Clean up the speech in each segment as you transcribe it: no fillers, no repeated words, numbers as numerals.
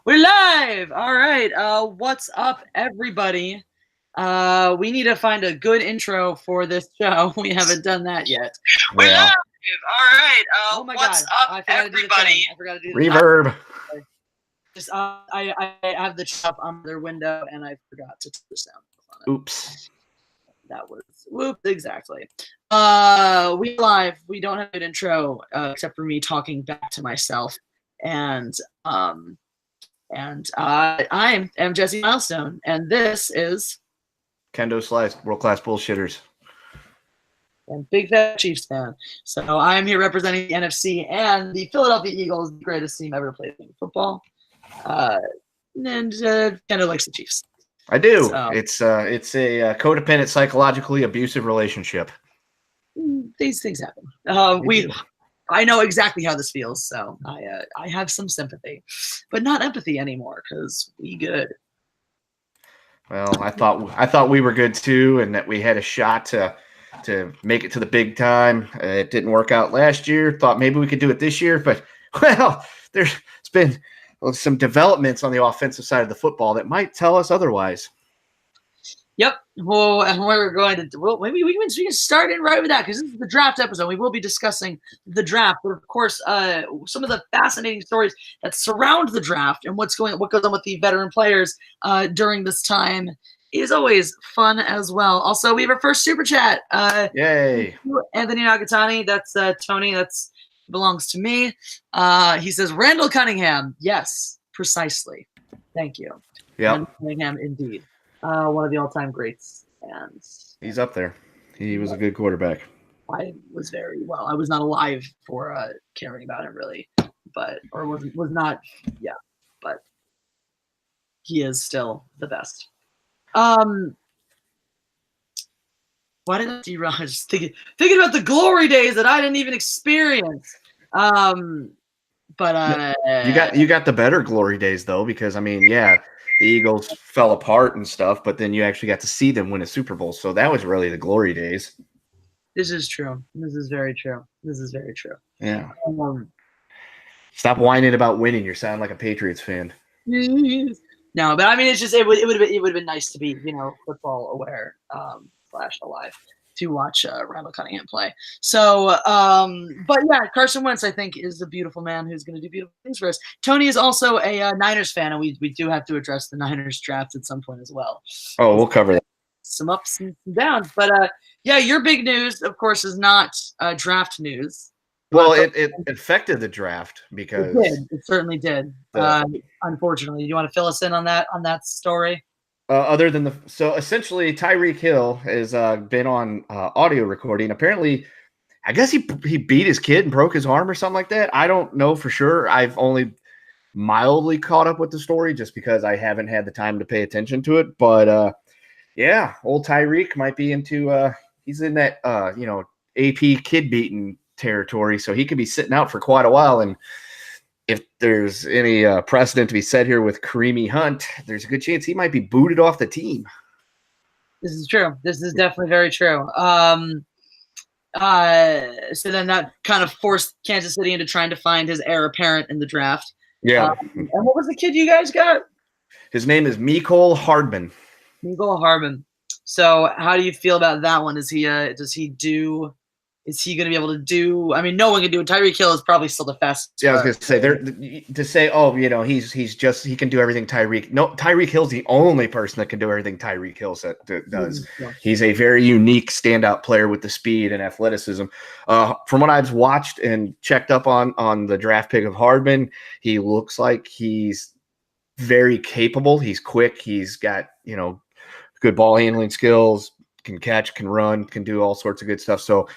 We're live. All right. What's up, everybody? We need to find a good intro for this show. We haven't done that yet. We're Yeah. live. All right. Oh my what's God. up, everybody? I forgot to do the Reverb. Just I have the chat up on their window and I forgot to turn the sound on it. Oops. That was whoop exactly. We live. We don't have an intro except for me talking back to myself, and I am Jessi Milestone, and this is Kendo Slice, world-class bullshitters. and big fat Chiefs fan. So I am here representing the NFC and the Philadelphia Eagles, the greatest team ever played in football. And Kendo likes the Chiefs. I do. So, it's a codependent, psychologically abusive relationship. these things happen. I know exactly how this feels, so I have some sympathy, but not empathy anymore because we good. Well, I thought we were good too, and that we had a shot to make it to the big time. It didn't work out last year. Thought maybe we could do it this year, but well, there's been some developments on the offensive side of the football that might tell us otherwise. Yep. Well, and we're going to maybe we can start in right with that because this is the draft episode. We will be discussing the draft, but of course, some of the fascinating stories that surround the draft and what goes on with the veteran players during this time is always fun as well. Also, we have our first super chat. Yay! Anthony Nagatani. That's Tony. That's belongs to me. He says Randall Cunningham. Yes, precisely. Thank you. Yeah. Randall Cunningham, indeed. One of the all-time greats, and he's up there. He was a good quarterback. I was very well. I was not alive for caring about him really, but not. Yeah, but he is still the best. Why did I do? I just thinking about the glory days that I didn't even experience. But you got the better glory days though, because I mean, yeah. The Eagles fell apart and stuff, but then you actually got to see them win a Super Bowl. So that was really the glory days. This is true. This is very true. Yeah. Stop whining about winning. You sound like a Patriots fan. No, but I mean, it's just it would have been nice to be football aware / alive to watch Randall Cunningham play. So, but yeah, Carson Wentz, I think, is a beautiful man who's going to do beautiful things for us. Tony is also a Niners fan, and we do have to address the Niners draft at some point as well. Oh, we'll cover that. Some ups and some downs. But yeah, your big news, of course, is not draft news. Well, it affected the draft because it certainly did. Unfortunately, do you want to fill us in on that story? Other than so essentially Tyreek Hill has been on audio recording. Apparently, I guess he beat his kid and broke his arm or something like that. I don't know for sure. I've only mildly caught up with the story just because I haven't had the time to pay attention to it. But yeah, old Tyreek might be into he's in that AP kid beating territory, so he could be sitting out for quite a while. And if there's any precedent to be set here with Kareem Hunt, there's a good chance he might be booted off the team. This is true. This is definitely very true. So then that kind of forced Kansas City into trying to find his heir apparent in the draft. Yeah. And what was the kid you guys got? His name is Mecole Hardman. Mecole Hardman. So how do you feel about that one? Is he going to be able to do? I mean, no one can do it. Tyreek Hill is probably still the fastest. Yeah, I was going to say to say, oh, he can do everything Tyreek. No, Tyreek Hill's the only person that can do everything Tyreek Hill does. Yeah. He's a very unique standout player with the speed and athleticism. From what I've watched and checked up on the draft pick of Hardman, he looks like he's very capable. He's quick. He's got good ball handling skills. Can catch, can run, can do all sorts of good stuff. So.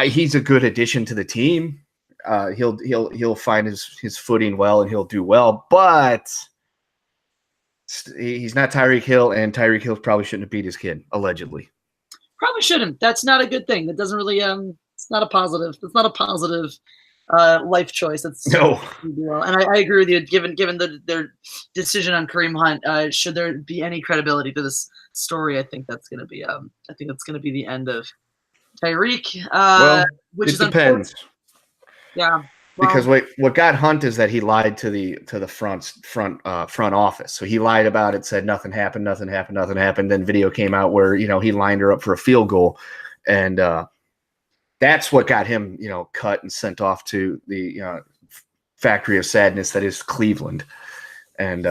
He's a good addition to the team. He'll find his footing well and he'll do well, but he's not Tyreek Hill, and Tyreek Hill probably shouldn't have beat his kid, allegedly. Probably shouldn't. That's not a good thing. That doesn't really it's not a positive. It's not a positive life choice. That's no. And I agree with you. Given their decision on Kareem Hunt, should there be any credibility to this story, I think that's going to be the end of Tyreek, well, which it depends. Yeah. Because Well, what got Hunt is that he lied to the front office. So he lied about it, said nothing happened, nothing happened, nothing happened. Then video came out where he lined her up for a field goal, and that's what got him cut and sent off to the factory of sadness that is Cleveland. And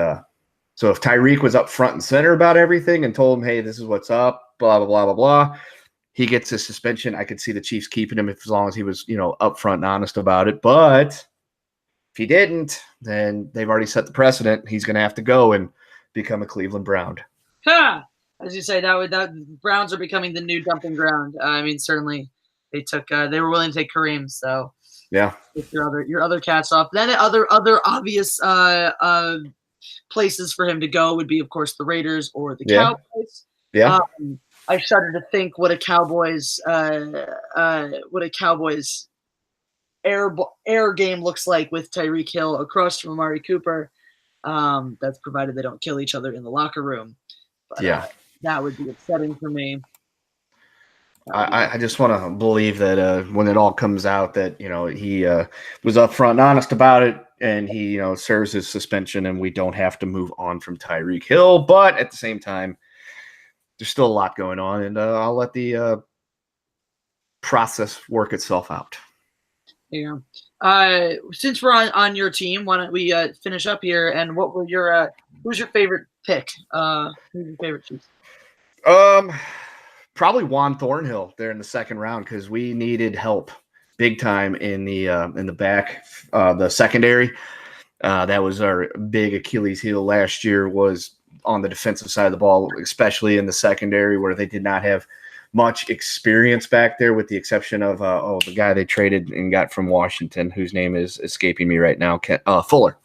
so if Tyreek was up front and center about everything and told him, hey, this is what's up, blah blah blah blah blah, he gets his suspension. I could see the Chiefs keeping him as long as he was upfront and honest about it. But if he didn't, then they've already set the precedent. He's going to have to go and become a Cleveland Brown. ha! As you say, that Browns are becoming the new dumping ground. I mean, certainly they were willing to take Kareem, so Yeah. take your other cats off. Then other obvious places for him to go would be, of course, the Raiders or the Cowboys. Yeah. I shudder to think what a Cowboys air game looks like with Tyreek Hill across from Amari Cooper. That's provided they don't kill each other in the locker room. But that would be upsetting for me. I just want to believe that when it all comes out that he was upfront and honest about it, and he serves his suspension, and we don't have to move on from Tyreek Hill. But at the same time, there's still a lot going on, and I'll let the process work itself out. Yeah. Since we're on your team, why don't we finish up here? And what were who's your favorite pick? Who's your favorite Chiefs? Probably Juan Thornhill there in the second round, because we needed help big time in the back, the secondary. That was our big Achilles heel last year, was on the defensive side of the ball, especially in the secondary, where they did not have much experience back there, with the exception of the guy they traded and got from Washington, whose name is escaping me right now, Fuller.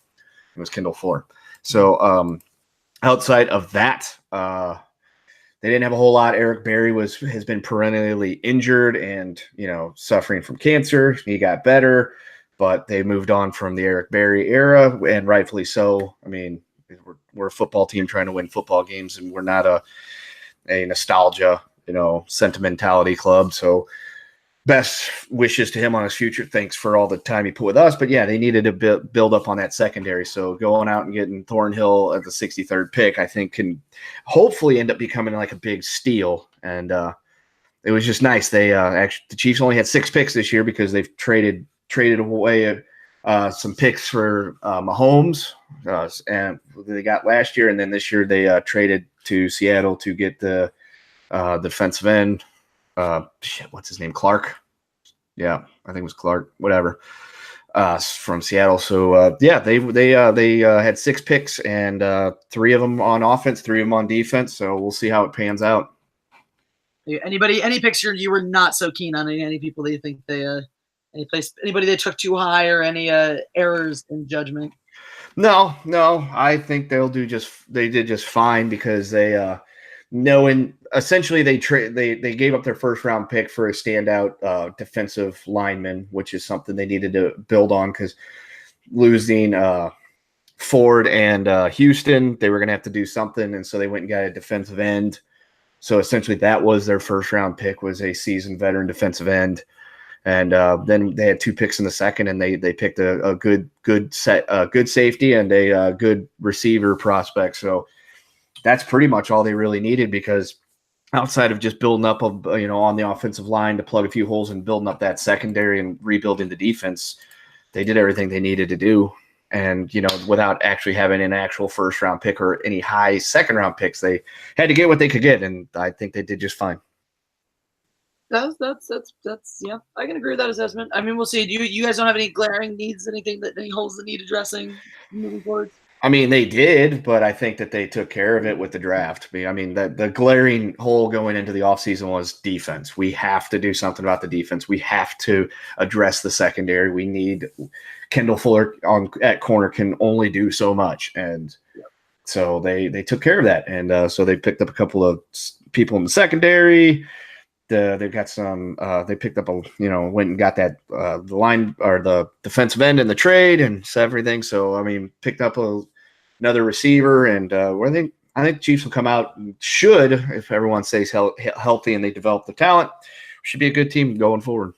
It was Kendall Fuller. So outside of that, they didn't have a whole lot. Eric Berry has been perennially injured and suffering from cancer. He got better, but they moved on from the Eric Berry era, and rightfully so. I mean, we're a football team trying to win football games, and we're not a nostalgia, sentimentality club. So best wishes to him on his future. Thanks for all the time he put with us. But yeah, they needed to build up on that secondary. So going out and getting Thornhill at the 63rd pick, I think, can hopefully end up becoming like a big steal. And it was just nice. They actually, the Chiefs only had 6 picks this year because they've traded away some picks for Mahomes, and they got last year, and then this year they traded to Seattle to get the defensive end. What's his name? Clark. Yeah, I think it was Clark. Whatever. From Seattle. So they had 6 picks, and 3 of them on offense, 3 of them on defense. So we'll see how it pans out. Any picks you were not so keen on? Any people that you think anybody they took too high, or any errors in judgment? No. I think they did just fine, because they knowing essentially they gave up their first round pick for a standout defensive lineman, which is something they needed to build on, because losing Ford and Houston, they were going to have to do something, and so they went and got a defensive end. So essentially that was their first round pick, was a seasoned veteran defensive end. And then they had 2 picks in the second, and they picked a good safety and a good receiver prospect. So that's pretty much all they really needed, because outside of just building up on the offensive line to plug a few holes and building up that secondary and rebuilding the defense, they did everything they needed to do. And without actually having an actual first round pick or any high second round picks, they had to get what they could get, and I think they did just fine. That's yeah. I can agree with that assessment. I mean, we'll see. Do you guys don't have any glaring needs, any holes that need addressing moving forward? I mean, they did, but I think that they took care of it with the draft. I mean, the glaring hole going into the offseason was defense. We have to do something about the defense. We have to address the secondary. We need Kendall Fuller at corner, can only do so much. And so they took care of that. And so they picked up a couple of people in the secondary. They've got some. They picked up went and got that the line or the defensive end in the trade and everything. So I mean, picked up another receiver, and I think Chiefs will come out and should, if everyone stays healthy and they develop the talent, should be a good team going forward.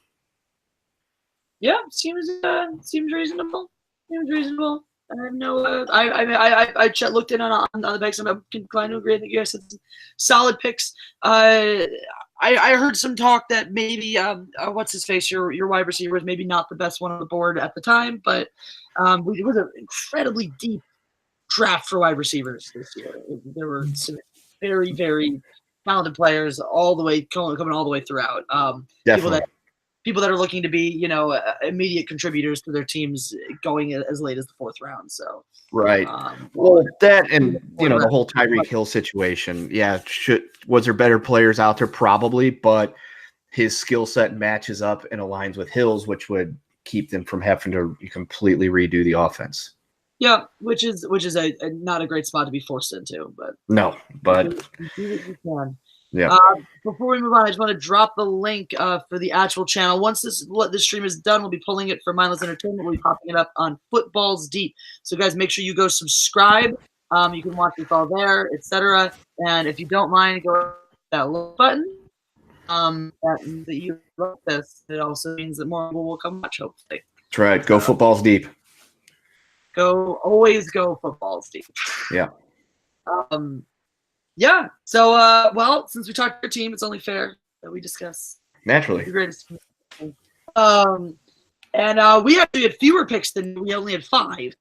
Yeah, seems reasonable. Seems reasonable. I know. I looked in on the picks. I'm inclined to agree. I think you guys had some solid picks. I heard some talk that maybe what's his face, your wide receiver was maybe not the best one on the board at the time, but it was an incredibly deep draft for wide receivers this year. There were some very, very talented players all the way coming all the way throughout. Definitely. People that are looking to be, immediate contributors to their teams going as late as the 4th round. So, Right. Well, that and the whole Tyreek Hill situation. Yeah, was there better players out there? Probably, but his skill set matches up and aligns with Hill's, which would keep them from having to completely redo the offense. Yeah, which is a not a great spot to be forced into, but no, but do what you can. Yeah. Before we move on, I just want to drop the link for the actual channel. Once this stream is done, we'll be pulling it for Mindless Entertainment. We'll be popping it up on Footballs Deep. So, guys, make sure you go subscribe. You can watch us all there, etc. And if you don't mind, go to that little button. That you wrote this. It also means that more people will come watch. Hopefully. That's right. Go Footballs Deep. Always go Footballs Deep. Yeah. Yeah. So, well, since we talked to your team, it's only fair that we discuss naturally the greatest. And we actually had fewer picks than we only had 5.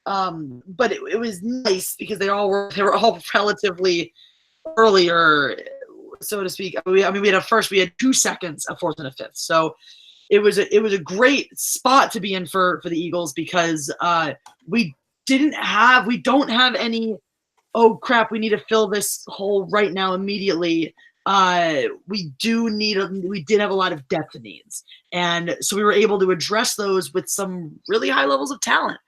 But it was nice because they were all relatively earlier, so to speak. We had we had 2 seconds, a 4th and a 5th. So it was a great spot to be in for the Eagles because we don't have any, oh crap, we need to fill this hole right now immediately. We did have a lot of depth needs. And so we were able to address those with some really high levels of talent,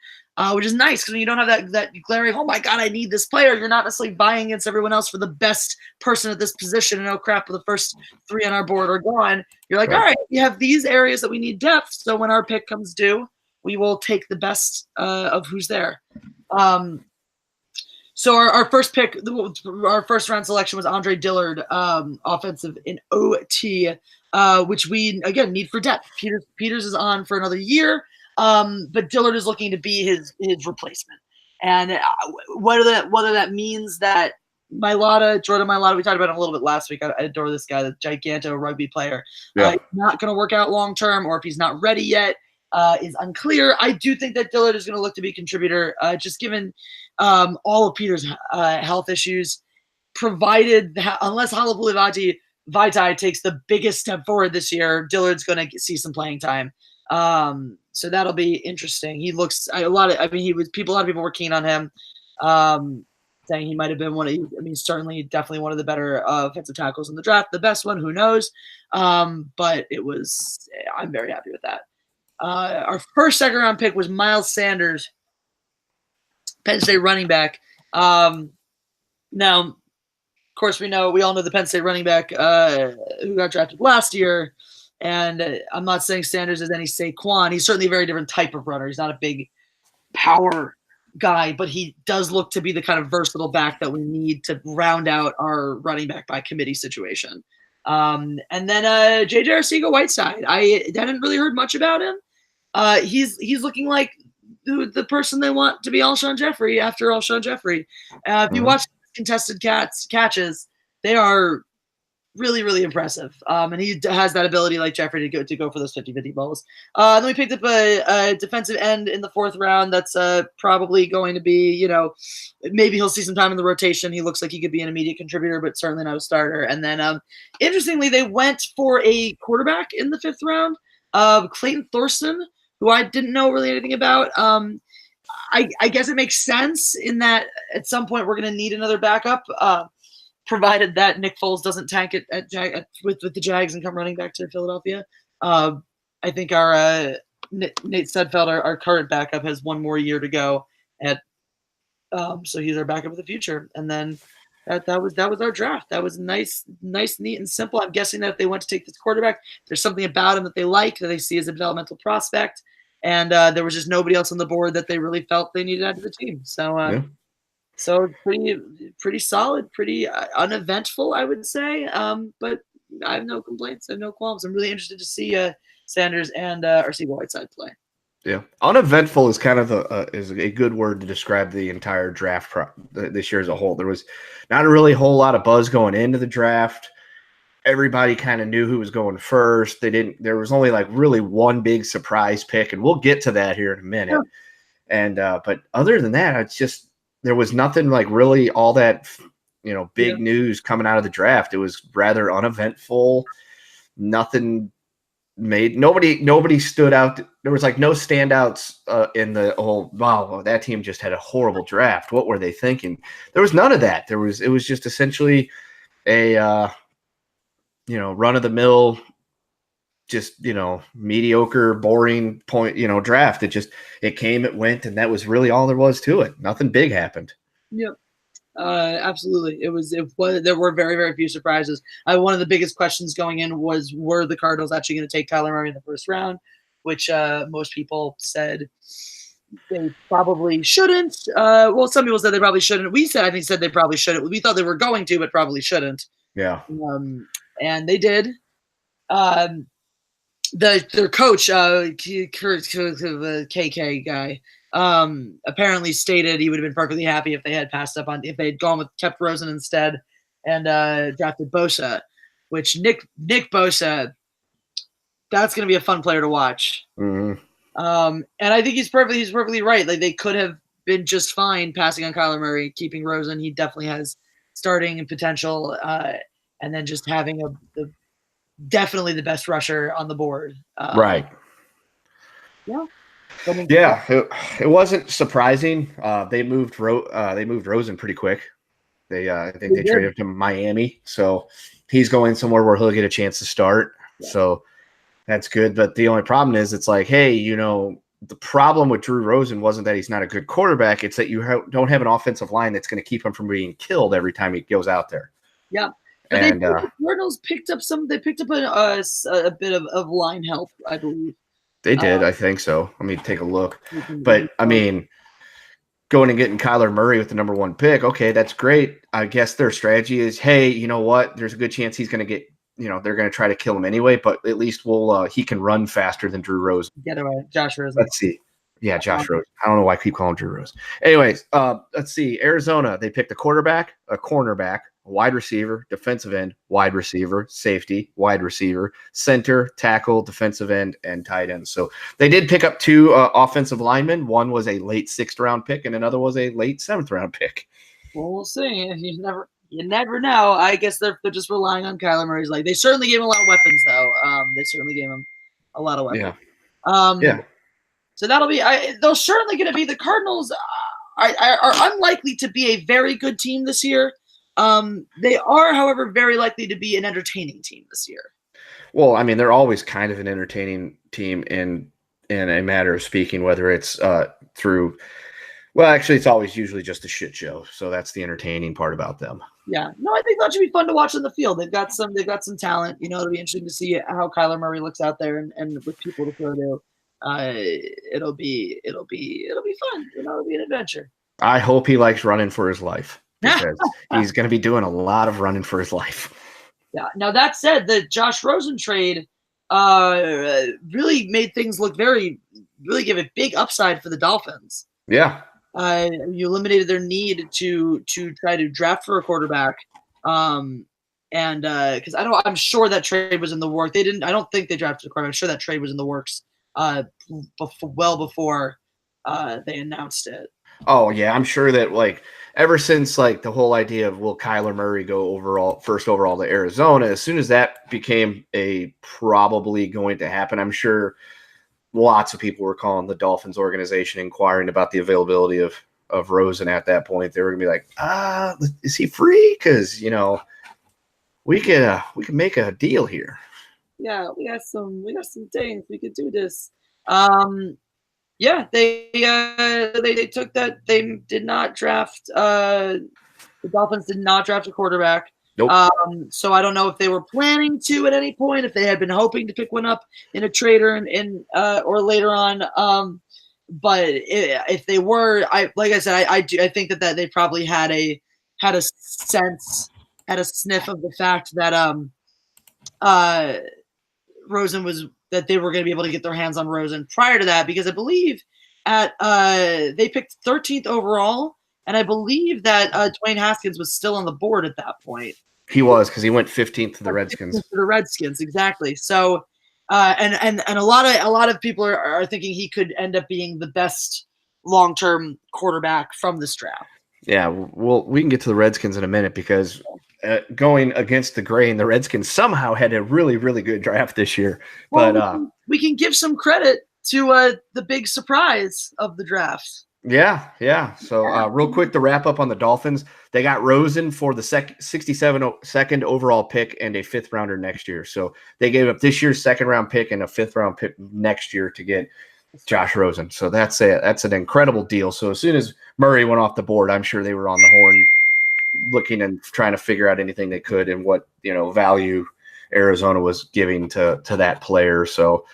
which is nice because when you don't have that glaring, oh my God, I need this player, you're not necessarily vying against everyone else for the best person at this position. And oh crap, the first 3 on our board are gone. You're like, all right, we have these areas that we need depth. So when our pick comes due, we will take the best of who's there. So our first pick, our first round selection was Andre Dillard, offensive in OT, which we, again, need for depth. Peters is on for another year, but Dillard is looking to be his replacement. And whether that means that Jordan Mailata, we talked about him a little bit last week. I adore this guy, the giganto rugby player. Yeah. Not going to work out long term, or if he's not ready yet, is unclear. I do think that Dillard is going to look to be a contributor, just given all of Peter's health issues, provided unless Halapoulivaati Vaitai takes the biggest step forward this year, Dillard's going to see some playing time. So that'll be interesting. He looks a lot of people were keen on him, saying he might have been certainly definitely one of the better offensive tackles in the draft. The best one, who knows? But I'm very happy with that. Our first 2nd round pick was Miles Sanders, Penn State running back. Now, of course, we all know the Penn State running back who got drafted last year. And I'm not saying Sanders is any Saquon. He's certainly a very different type of runner. He's not a big power guy, but he does look to be the kind of versatile back that we need to round out our running back by committee situation. And then J.J. Arcega-Whiteside. I hadn't really heard much about him. He's looking like the person they want to be Alshon Jeffrey after Alshon Jeffrey. If you watch contested catches, they are really, really impressive. And he has that ability like Jeffrey to go for those 50-50 balls. Then we picked up a defensive end in the 4th round. That's probably going to be, maybe he'll see some time in the rotation. He looks like he could be an immediate contributor, but certainly not a starter. And then interestingly, they went for a quarterback in the 5th round, Clayton Thorson, who I didn't know really anything about. I guess it makes sense in that at some point we're going to need another backup, provided that Nick Foles doesn't tank it with the Jags and come running back to Philadelphia. I think our Nate Sedfeld, our current backup, has 1 more year to go. So he's our backup of the future. And then that was our draft. That was nice, neat, and simple. I'm guessing that if they went to take this quarterback, there's something about him that they like, that they see as a developmental prospect. And there was just nobody else on the board that they really felt they needed out of the team. So, So pretty solid, pretty uneventful, I would say. But I have no complaints. I have no qualms. I'm really interested to see Sanders and Whiteside play. Yeah, uneventful is kind of is a good word to describe the entire draft this year as a whole. There was not a really whole lot of buzz going into the draft. Everybody kind of knew who was going first. There was only like really one big surprise pick, and we'll get to that here in a minute. Yeah. And but other than that, it's just there was nothing like really all that big news coming out of the draft. It was rather uneventful. Nothing nobody stood out. There was like no standouts in the whole, wow, that team just had a horrible draft. What were they thinking? There was none of that. It was just essentially a run of the mill, just mediocre, boring draft. It came, it went, and that was really all there was to it. Nothing big happened. Yep. Absolutely. It was there were very, very few surprises. One of the biggest questions going in was, were the Cardinals actually going to take Kyler Murray in the first round, which most people said they probably shouldn't. Well, some people said they probably shouldn't. I think said they probably shouldn't. We thought they were going to, but probably shouldn't. Yeah. And they did. Their coach, KK guy, apparently stated he would have been perfectly happy if they had if they had kept Rosen instead and drafted Bosa, which Nick Bosa, that's going to be a fun player to watch. Mm-hmm. And I think he's perfectly right. Like, they could have been just fine passing on Kyler Murray, keeping Rosen. He definitely has starting potential, and then just having definitely the best rusher on the board. Right. Yeah. Yeah, it wasn't surprising. They moved Rosen pretty quick. I think they traded him to Miami, so he's going somewhere where he'll get a chance to start. Yeah. So that's good. But the only problem is, it's like, hey, the problem with Drew Rosen wasn't that he's not a good quarterback; it's that you don't have an offensive line that's going to keep him from being killed every time he goes out there. Yeah. And the Cardinals picked up a bit of line help, I believe. They did, I think so. Let me take a look. But I mean, going and getting Kyler Murray with the number 1 pick, okay, that's great. I guess their strategy is, hey, you know what? There's a good chance he's going to get, they're going to try to kill him anyway, but at least he can run faster than Drew Rosen. Get away, Josh Rosen. Let's see. Yeah, Josh Rosen. I don't know why I keep calling Drew Rosen. Anyways, let's see. Arizona, they picked a quarterback, a cornerback, a wide receiver, defensive end, wide receiver, safety, wide receiver, center, tackle, defensive end, and tight end. So they did pick up 2 offensive linemen. One was a late 6th round pick, and another was a late 7th round pick. Well, we'll see. You never know. I guess they're just relying on Kyler Murray's leg. They certainly gave him a lot of weapons, though. They certainly gave him a lot of weapons. Yeah. So that'll be. They're certainly going to be the Cardinals. Are unlikely to be a very good team this year. They are, however, very likely to be an entertaining team this year. Well, I mean, they're always kind of an entertaining team in a matter of speaking, whether it's through. Well, actually, it's always usually just a shit show. So that's the entertaining part about them. Yeah, no, I think that should be fun to watch on the field. They've got some talent. It'll be interesting to see how Kyler Murray looks out there and with people to throw to. It'll be fun. It'll be an adventure. I hope he likes running for his life, because he's going to be doing a lot of running for his life. Yeah. Now, that said, the Josh Rosen trade really made things look really give a big upside for the Dolphins. Yeah. You eliminated their need to try to draft for a quarterback. And because I'm sure that trade was in the works. I don't think they drafted a quarterback. I'm sure that trade was in the works before they announced it. Oh yeah, I'm sure that ever since the whole idea of will Kyler Murray go first overall to Arizona, as soon as that became a probably going to happen, I'm sure lots of people were calling the Dolphins organization inquiring about the availability of Rosen at that point. They were gonna be like, is he free? Because we could make a deal here. Yeah, we got some things we could do this. Yeah, they took that. They did not draft. The Dolphins did not draft a quarterback. Nope. So I don't know if they were planning to at any point, if they had been hoping to pick one up in a trade or or later on. But if they were, like I said, I think that they probably had a sniff of the fact that Rosen was that they were going to be able to get their hands on Rosen prior to that, because I believe they picked 13th overall, and I believe that Dwayne Haskins was still on the board at that point. He was, because he went 15th to the Redskins. To the Redskins, exactly. So, and a lot of people are thinking he could end up being the best long-term quarterback from this draft. Yeah, well, we can get to the Redskins in a minute, because going against the grain, the Redskins somehow had a really, really good draft this year. Well, But we can give some credit to the big surprise of the draft. Yeah. So real quick, to wrap up on the Dolphins, they got Rosen for the 62nd overall pick and a 5th rounder next year. So they gave up this year's 2nd round pick and a 5th round pick next year to get Josh Rosen. So that's an incredible deal. So as soon as Murray went off the board, I'm sure they were on the horn looking and trying to figure out anything they could and what, value Arizona was giving to that player. So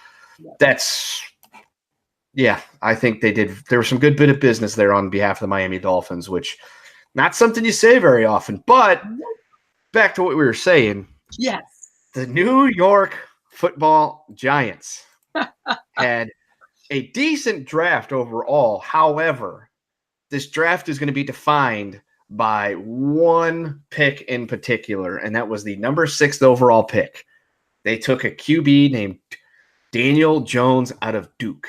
I think they did. There was some good bit of business there on behalf of the Miami Dolphins, which not something you say very often. But back to what we were saying. Yes. The New York Football Giants had a decent draft overall. However, this draft is going to be defined by one pick in particular, and that was the number 6th overall pick. They took a QB named Daniel Jones out of Duke.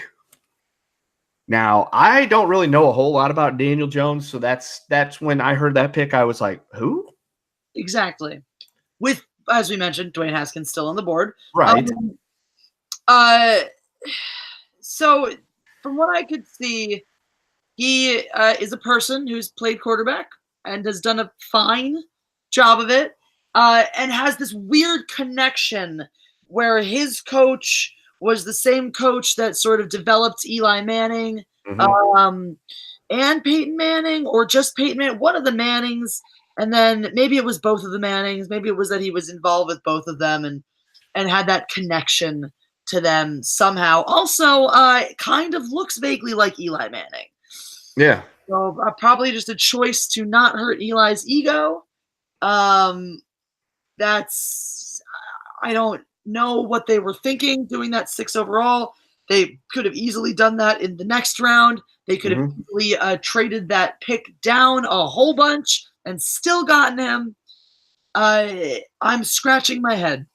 Now, I don't really know a whole lot about Daniel Jones, so that's when I heard that pick, I was like, who? Exactly. With, as we mentioned, Dwayne Haskins still on the board. Right. So from what I could see, he is a person who's played quarterback and has done a fine job of it, and has this weird connection where his coach was the same coach that sort of developed Eli Manning, and Peyton Manning, or just Peyton Manning, one of the Mannings, and then maybe it was both of the Mannings. Maybe it was that he was involved with both of them and had that connection to them somehow. Also, kind of looks vaguely like Eli Manning. Yeah. So probably just a choice to not hurt Eli's ego. That's, I don't know what they were thinking doing that 6 overall. They could have easily done that in the next round. They could have easily traded that pick down a whole bunch and still gotten him. I'm scratching my head.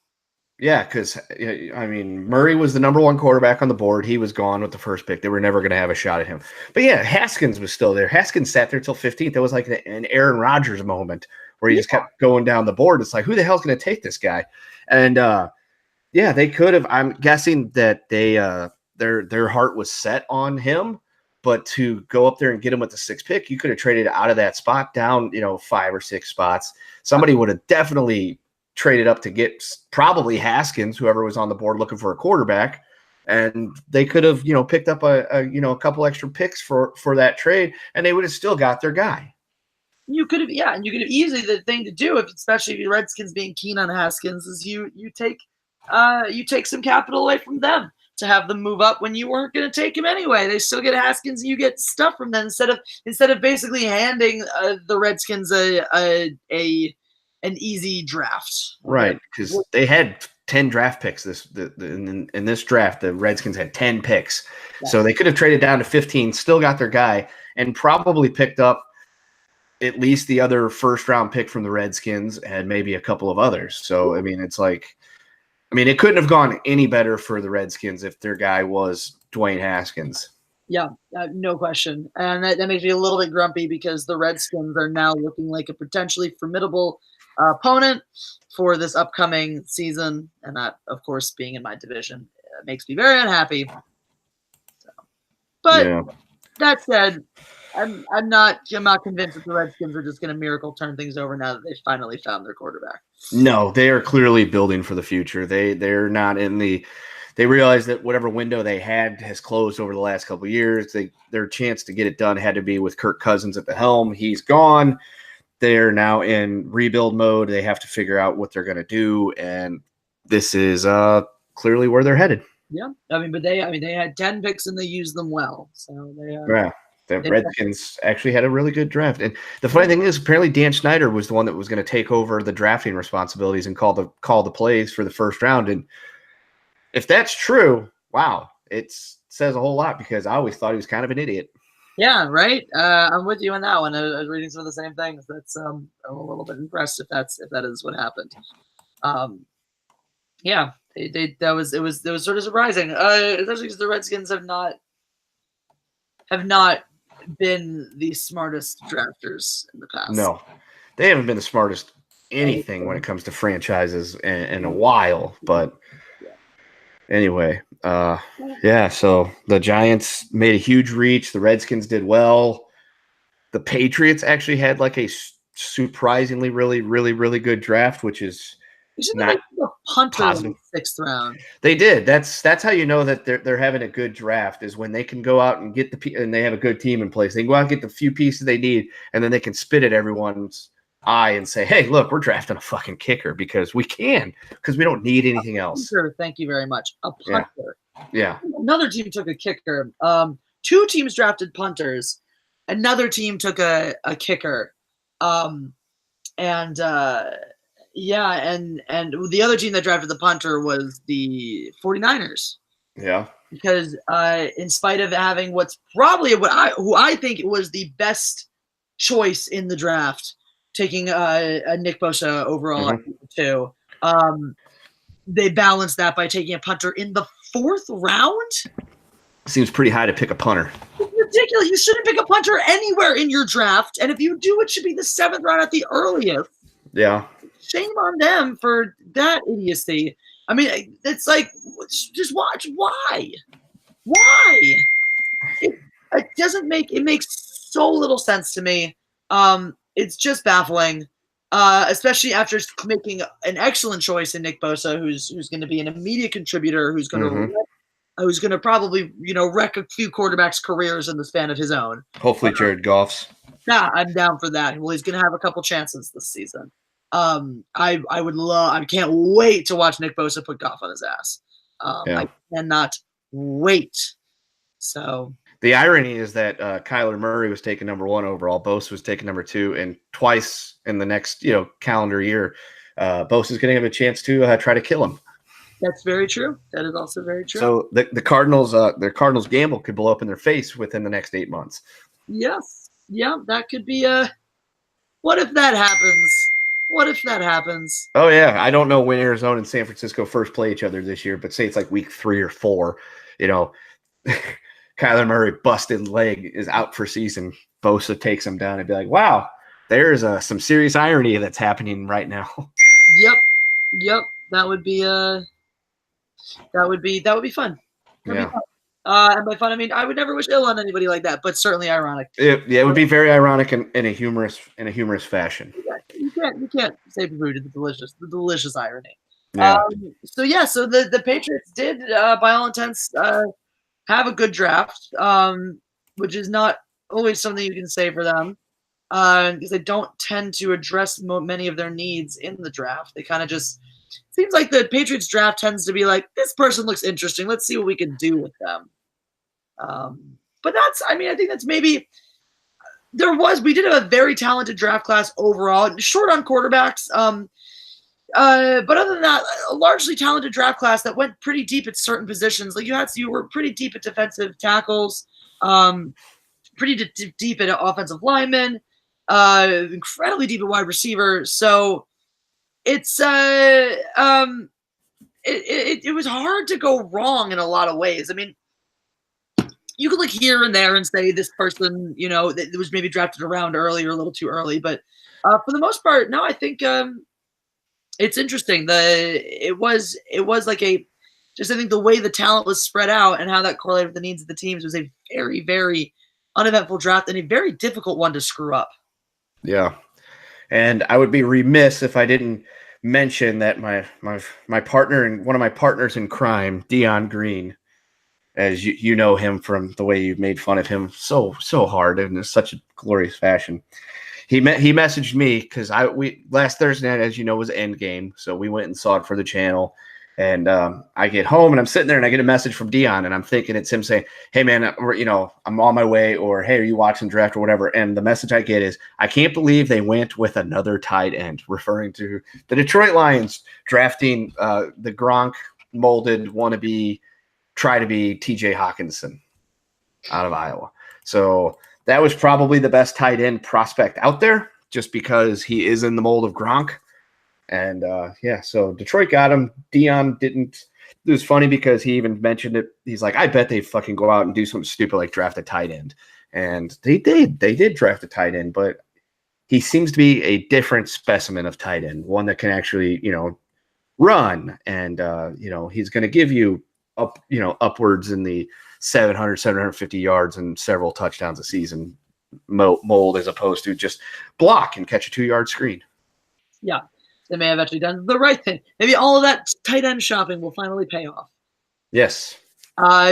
Yeah, because, Murray was the number 1 quarterback on the board. He was gone with the first pick. They were never going to have a shot at him. But, yeah, Haskins was still there. Haskins sat there till 15th. It was like an Aaron Rodgers moment where he just kept going down the board. It's like, who the hell's going to take this guy? And, they could have. I'm guessing that their heart was set on him. But to go up there and get him with the 6th pick, you could have traded out of that spot down, 5 or 6 spots. Somebody would have definitely traded up to get probably Haskins, whoever was on the board looking for a quarterback, and they could have, picked up a couple extra picks for that trade, and they would have still got their guy. You could have, and you could have easily, the thing to do, especially if the Redskins being keen on Haskins, is you take some capital away from them to have them move up when you weren't going to take him anyway. They still get Haskins, and you get stuff from them instead of basically handing the Redskins an easy draft. Right, because they had 10 draft picks in this draft. The Redskins had 10 picks. Yeah. So they could have traded down to 15, still got their guy, and probably picked up at least the other first-round pick from the Redskins and maybe a couple of others. So, it's like – it couldn't have gone any better for the Redskins if their guy was Dwayne Haskins. Yeah, no question. And that makes me a little bit grumpy because the Redskins are now looking like a potentially formidable opponent for this upcoming season, and that, of course, being in my division, makes me very unhappy. But that said, I'm not convinced that the Redskins are just going to miracle turn things over now that they've finally found their quarterback. No, they are clearly building for the future. They're not in the. They realize that whatever window they had has closed over the last couple of years. Their chance to get it done had to be with Kirk Cousins at the helm. He's gone. They're now in rebuild mode. They have to figure out what they're going to do, and this is clearly where they're headed. Yeah, but they had 10 picks and they used them well. So the Redskins actually had a really good draft. And the funny thing is, apparently Dan Snyder was the one that was going to take over the drafting responsibilities and call the plays for the first round. And if that's true, wow, it says a whole lot because I always thought he was kind of an idiot. Yeah, right. I'm with you on that one. I was reading some of the same things. That's I'm a little bit impressed if that is what happened. Yeah, that was sort of surprising. Especially because the Redskins have not been the smartest drafters in the past. No, they haven't been the smartest anything when it comes to franchises in a while. But anyway, yeah. So the Giants made a huge reach. The Redskins did well. The Patriots actually had like a surprisingly really, really, really good draft, which is not a punter positive. in the 6th round. They did. That's how you know that they're having a good draft is when they can go out and get and they have a good team in place. They can go out and get the few pieces they need, and then they can spit at everyone's eye and say, "Hey, look, we're drafting a fucking kicker because we can, because we don't need anything else." Sure, thank you very much. A punter. Yeah. Another team took a kicker. 2 teams drafted punters. Another team took a kicker. Yeah, and the other team that drafted the punter was the 49ers. Yeah. Because in spite of having what's probably who I think was the best choice in the draft, taking a Nick Bosa overall at 2, they balanced that by taking a punter in the 4th round. Seems pretty high to pick a punter. It's ridiculous. You shouldn't pick a punter anywhere in your draft, and if you do, it should be the 7th round at the earliest. Yeah. Shame on them for that idiocy. I mean, it's like, just watch. Why? It doesn't make, it makes so little sense to me. It's just baffling, especially after making an excellent choice in Nick Bosa, who's going to be an immediate contributor, who's going to probably, wreck a few quarterbacks' careers in the span of his own. Hopefully Jared Goff's. Yeah, I'm down for that. Well, he's going to have a couple chances this season. I can't wait to watch Nick Bosa put Goff on his ass. I cannot wait. So the irony is that Kyler Murray was taken number 1 overall, Bosa was taken number 2, and twice in the next calendar year, Bosa is going to have a chance to try to kill him. That's very true. That is also very true. So the Cardinals, their Cardinals gamble could blow up in their face within the next 8 months. Yes. Yeah, that could be what if that happens? What if that happens? Oh, yeah. I don't know when Arizona and San Francisco first play each other this year, but say it's like week 3 or 4, Kyler Murray busted leg is out for season. Bosa takes him down and be like, wow, there's some serious irony that's happening right now. Yep. That would be fun. Yeah. And by fun, I mean I would never wish ill on anybody like that, but certainly ironic. It would be very ironic in a humorous fashion. You can't say rude to the delicious irony. Yeah. So the Patriots did, by all intents, have a good draft, which is not always something you can say for them, because they don't tend to address many of their needs in the draft. They kind of just seems like the Patriots draft tends to be like, this person looks interesting. Let's see what we can do with them. But I think that's maybe. We did have a very talented draft class overall, short on quarterbacks. But other than that, a largely talented draft class that went pretty deep at certain positions. Like you were pretty deep at defensive tackles, pretty deep at offensive linemen, incredibly deep at wide receiver. So it's it was hard to go wrong in a lot of ways. I mean, you could look here and there and say this person, that was maybe drafted around early or a little too early. But for the most part, no, I think it's interesting. It was like I think the way the talent was spread out and how that correlated with the needs of the teams was a very, very uneventful draft and a very difficult one to screw up. Yeah. And I would be remiss if I didn't mention that my partner and one of my partners in crime, Dion Green, as you know him from the way you've made fun of him so hard in such a glorious fashion. He messaged me because last Thursday night, as you know, was Endgame, so we went and saw it for the channel. And I get home and I'm sitting there and I get a message from Dion and I'm thinking it's him saying, "Hey man, I'm on my way," or "Hey, are you watching draft?" or whatever. And the message I get is, "I can't believe they went with another tight end," referring to the Detroit Lions drafting the Gronk molded wannabe, try to be TJ Hawkinson out of Iowa. So that was probably the best tight end prospect out there, just because he is in the mold of Gronk. And so Detroit got him. Dion didn't. It was funny because he even mentioned it. He's like, I bet they fucking go out and do something stupid like draft a tight end. And they did. They did draft a tight end, but he seems to be a different specimen of tight end, one that can actually, run. And, he's going to give you upwards in the 700, 750 yards and several touchdowns a season mold, as opposed to just block and catch a 2-yard screen. Yeah. They may have actually done the right thing. Maybe all of that tight end shopping will finally pay off. Yes.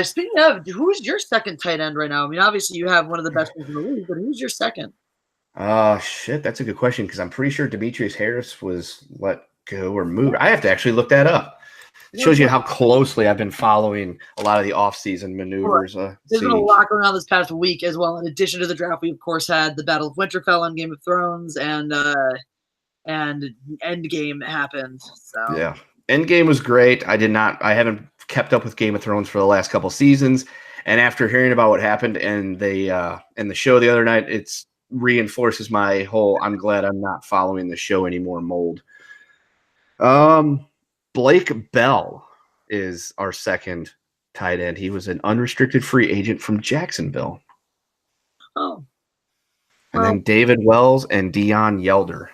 Speaking of, who's your second tight end right now? I mean, obviously you have one of the best ones in the league, but who's your second? Shit, that's a good question, because I'm pretty sure Demetrius Harris was let go or moved. I have to actually look that up. It shows you how closely I've been following a lot of the offseason maneuvers. There's been a lot going on this past week as well. In addition to the draft, we of course had the Battle of Winterfell on Game of Thrones, and Endgame happened. So yeah, Endgame was great. I haven't kept up with Game of Thrones for the last couple seasons, and after hearing about what happened in the show the other night, it's reinforces my whole I'm glad I'm not following the show anymore mold. Blake Bell is our second tight end. He was an unrestricted free agent from Jacksonville. Oh. And then David Wells and Dion Yelder.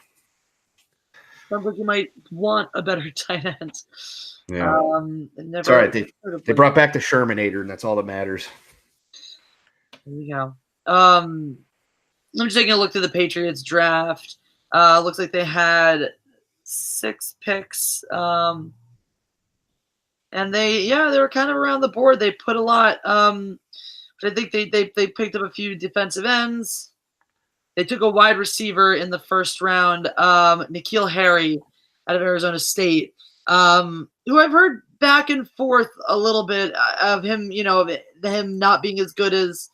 Sounds like you might want a better tight end. Yeah. It's all right. They brought back the Shermanator, and that's all that matters. There you go. I'm just taking a look through the Patriots draft. Looks like they had 6 picks. And they were kind of around the board. They put a lot. I think they picked up a few defensive ends. They took a wide receiver in the first round, N'Keal Harry out of Arizona State, who I've heard back and forth a little bit of him, him not being as good as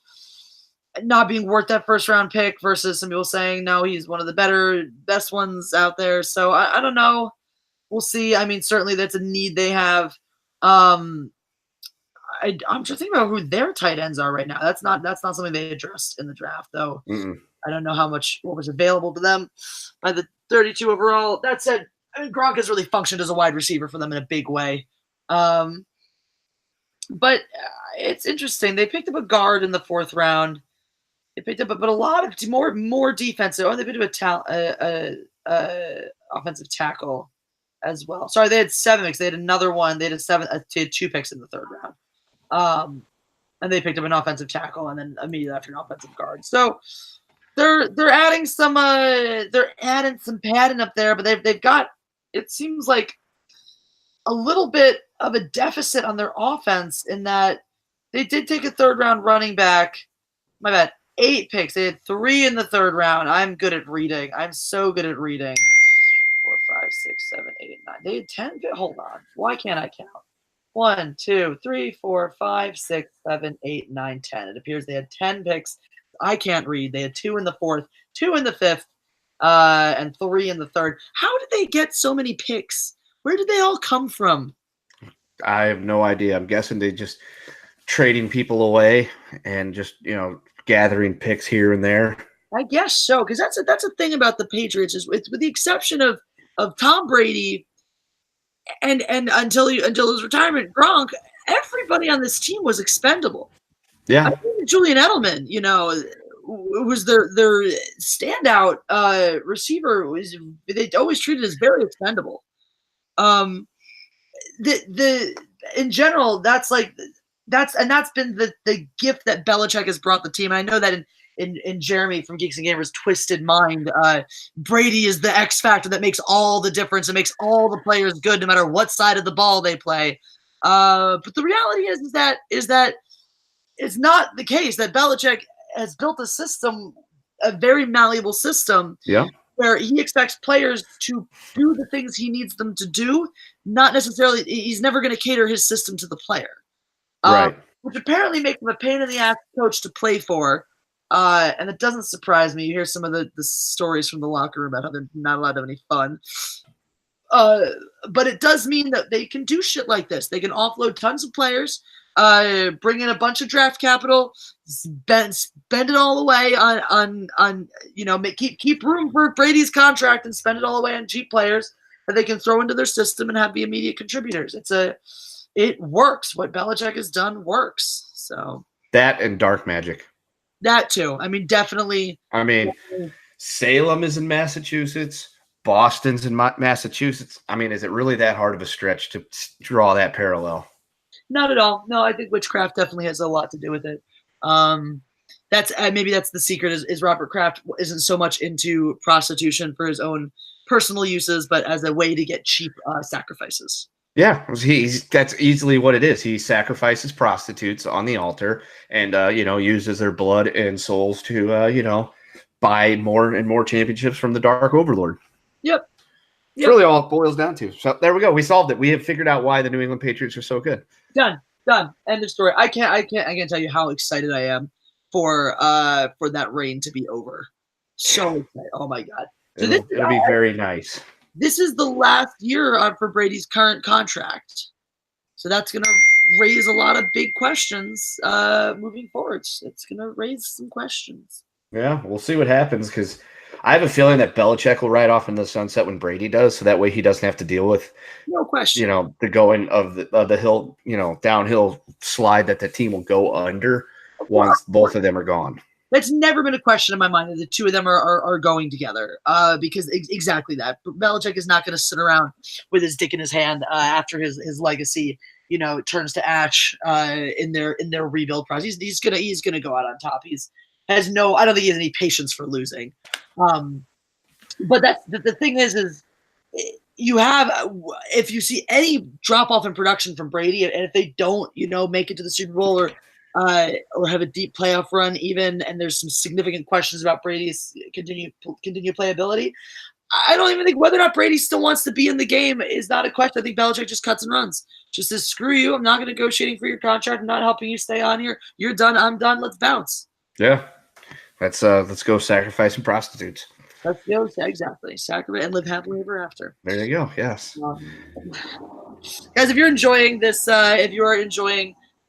not being worth that first round pick versus some people saying, no, he's one of the best ones out there. So I don't know. We'll see. I mean, certainly that's a need they have. I'm just thinking about who their tight ends are right now. That's not something they addressed in the draft, though. Mm-mm. I don't know what was available to them by the 32 overall. That said, I mean, Gronk has really functioned as a wide receiver for them in a big way. But it's interesting. They picked up a guard in the 4th round. They picked up a lot of more defensive. Oh, they picked up a offensive tackle as well. Sorry, they had 7 picks. They had another one. They had 2 picks in the 3rd round. And they picked up an offensive tackle, and then immediately after an offensive guard. So they're adding some padding up there, but they've got, it seems like, a little bit of a deficit on their offense in that they did take a 3rd round running back. My bad. 8 picks. They had 3 in the 3rd round. I'm good at reading. I'm so good at reading. 4, 5, 6, 7, 8, 9. They had 10. Hold on. Why can't I count? 1, 2, 3, 4, 5, 6, 7, 8, 9, 10. It appears they had 10 picks. I can't read. They had 2 in the 4th, 2 in the 5th, and 3 in the 3rd. How did they get so many picks? Where did they all come from? I have no idea. I'm guessing they just trading people away and just, gathering picks here and there. I guess so, because that's a thing about the Patriots is with the exception of Tom Brady and until his retirement, Gronk, everybody on this team was expendable. Yeah. I mean, Julian Edelman, was their standout receiver. They always treated as very expendable. In general, that's been the gift that Belichick has brought the team. I know that in Jeremy from Geeks and Gamers' twisted mind, Brady is the X factor that makes all the difference and makes all the players good, no matter what side of the ball they play. But the reality is that it's not the case. That Belichick has built a system, a very malleable system, where he expects players to do the things he needs them to do. Not necessarily, he's never going to cater his system to the player, right? Which apparently makes him a pain in the ass coach to play for. And it doesn't surprise me. You hear some of the stories from the locker room about how they're not allowed to have any fun. but it does mean that they can do shit like this. They can offload tons of players, bring in a bunch of draft capital, spend it all away on keep room for Brady's contract and spend it all away on cheap players that they can throw into their system and have be immediate contributors. It works. What Belichick has done works. So that and dark magic. That too. I mean, definitely. I mean, Salem is in Massachusetts. Boston's in Massachusetts. I mean, is it really that hard of a stretch to draw that parallel? Not at all. No, I think witchcraft definitely has a lot to do with it. That's maybe that's the secret is Robert Kraft isn't so much into prostitution for his own personal uses, but as a way to get cheap sacrifices. Yeah, that's easily what it is. He sacrifices prostitutes on the altar and, uses their blood and souls to, buy more and more championships from the Dark Overlord. Yep. It's really all it boils down to. So there we go. We solved it. We have figured out why the New England Patriots are so good. Done. End of story. I can't tell you how excited I am for that reign to be over. So excited. Oh my God. So it'll be very nice. This is the last year for Brady's current contract. So that's going to raise a lot of big questions moving forward. It's going to raise some questions. Yeah, we'll see what happens because I have a feeling that Belichick will ride off into the sunset when Brady does, so that way he doesn't have to deal with, no question, the going of the hill, downhill slide that the team will go under once both of them are gone. That's never been a question in my mind that the two of them are going together because exactly that. Belichick is not going to sit around with his dick in his hand after his legacy, turns to ash in their rebuild process. He's gonna go out on top. I don't think he has any patience for losing. But that's the thing is you have, if you see any drop off in production from Brady, and if they don't, make it to the Super Bowl or have a deep playoff run even, and there's some significant questions about Brady's continue playability, I don't even think whether or not Brady still wants to be in the game is not a question. I think Belichick just cuts and runs. Just says, screw you. I'm not negotiating for your contract. I'm not helping you stay on here. You're done. I'm done. Let's bounce. Yeah. Let's go sacrifice some prostitutes. Let's go. Exactly. Sacrifice and live happily ever after. There you go. Yes. Guys, if you're enjoying this,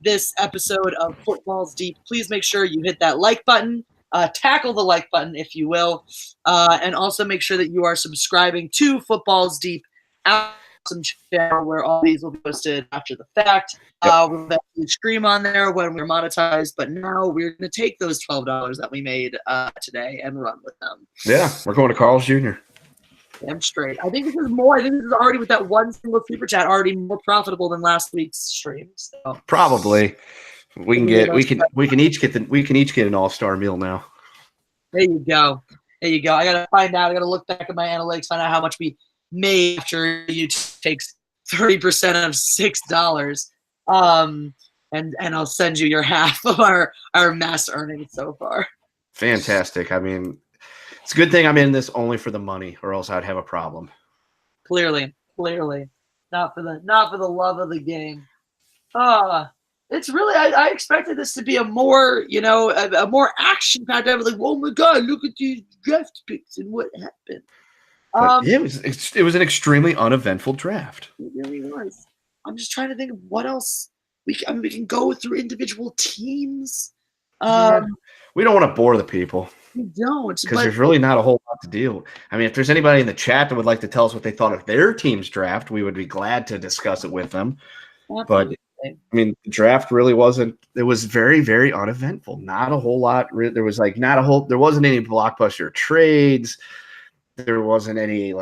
this episode of Footballs Deep, please make sure you hit that like button, tackle the like button, if you will, and also make sure that you are subscribing to Footballs Deep, awesome channel where all these will be posted after the fact. We'll eventually stream on there when we're monetized, but now we're going to take those $12 that we made today and run with them. Yeah, we're going to Carl's Jr. Damn straight. I think this is more. I think this is already with that one single super chat already more profitable than last week's stream. So. Probably. We can each get an all-star meal now. There you go. I gotta find out. I gotta look back at my analytics, find out how much we made after you takes 30% of $6. And I'll send you your half of our mass earnings so far. Fantastic. I mean, it's a good thing I'm in this only for the money, or else I'd have a problem. Clearly, not for the love of the game. It's really I expected this to be a more a more action packed. I was like, oh my God, look at these draft picks and what happened. It was an extremely uneventful draft. It really was. I'm just trying to think of what else we can go through individual teams. We don't want to bore the people. We don't, because there's really not a whole lot to deal. I mean, if there's anybody in the chat that would like to tell us what they thought of their team's draft, we would be glad to discuss it with them. Absolutely. But I mean, the draft really wasn't. It was very, very uneventful. Not a whole lot. There was there wasn't any blockbuster trades. There wasn't any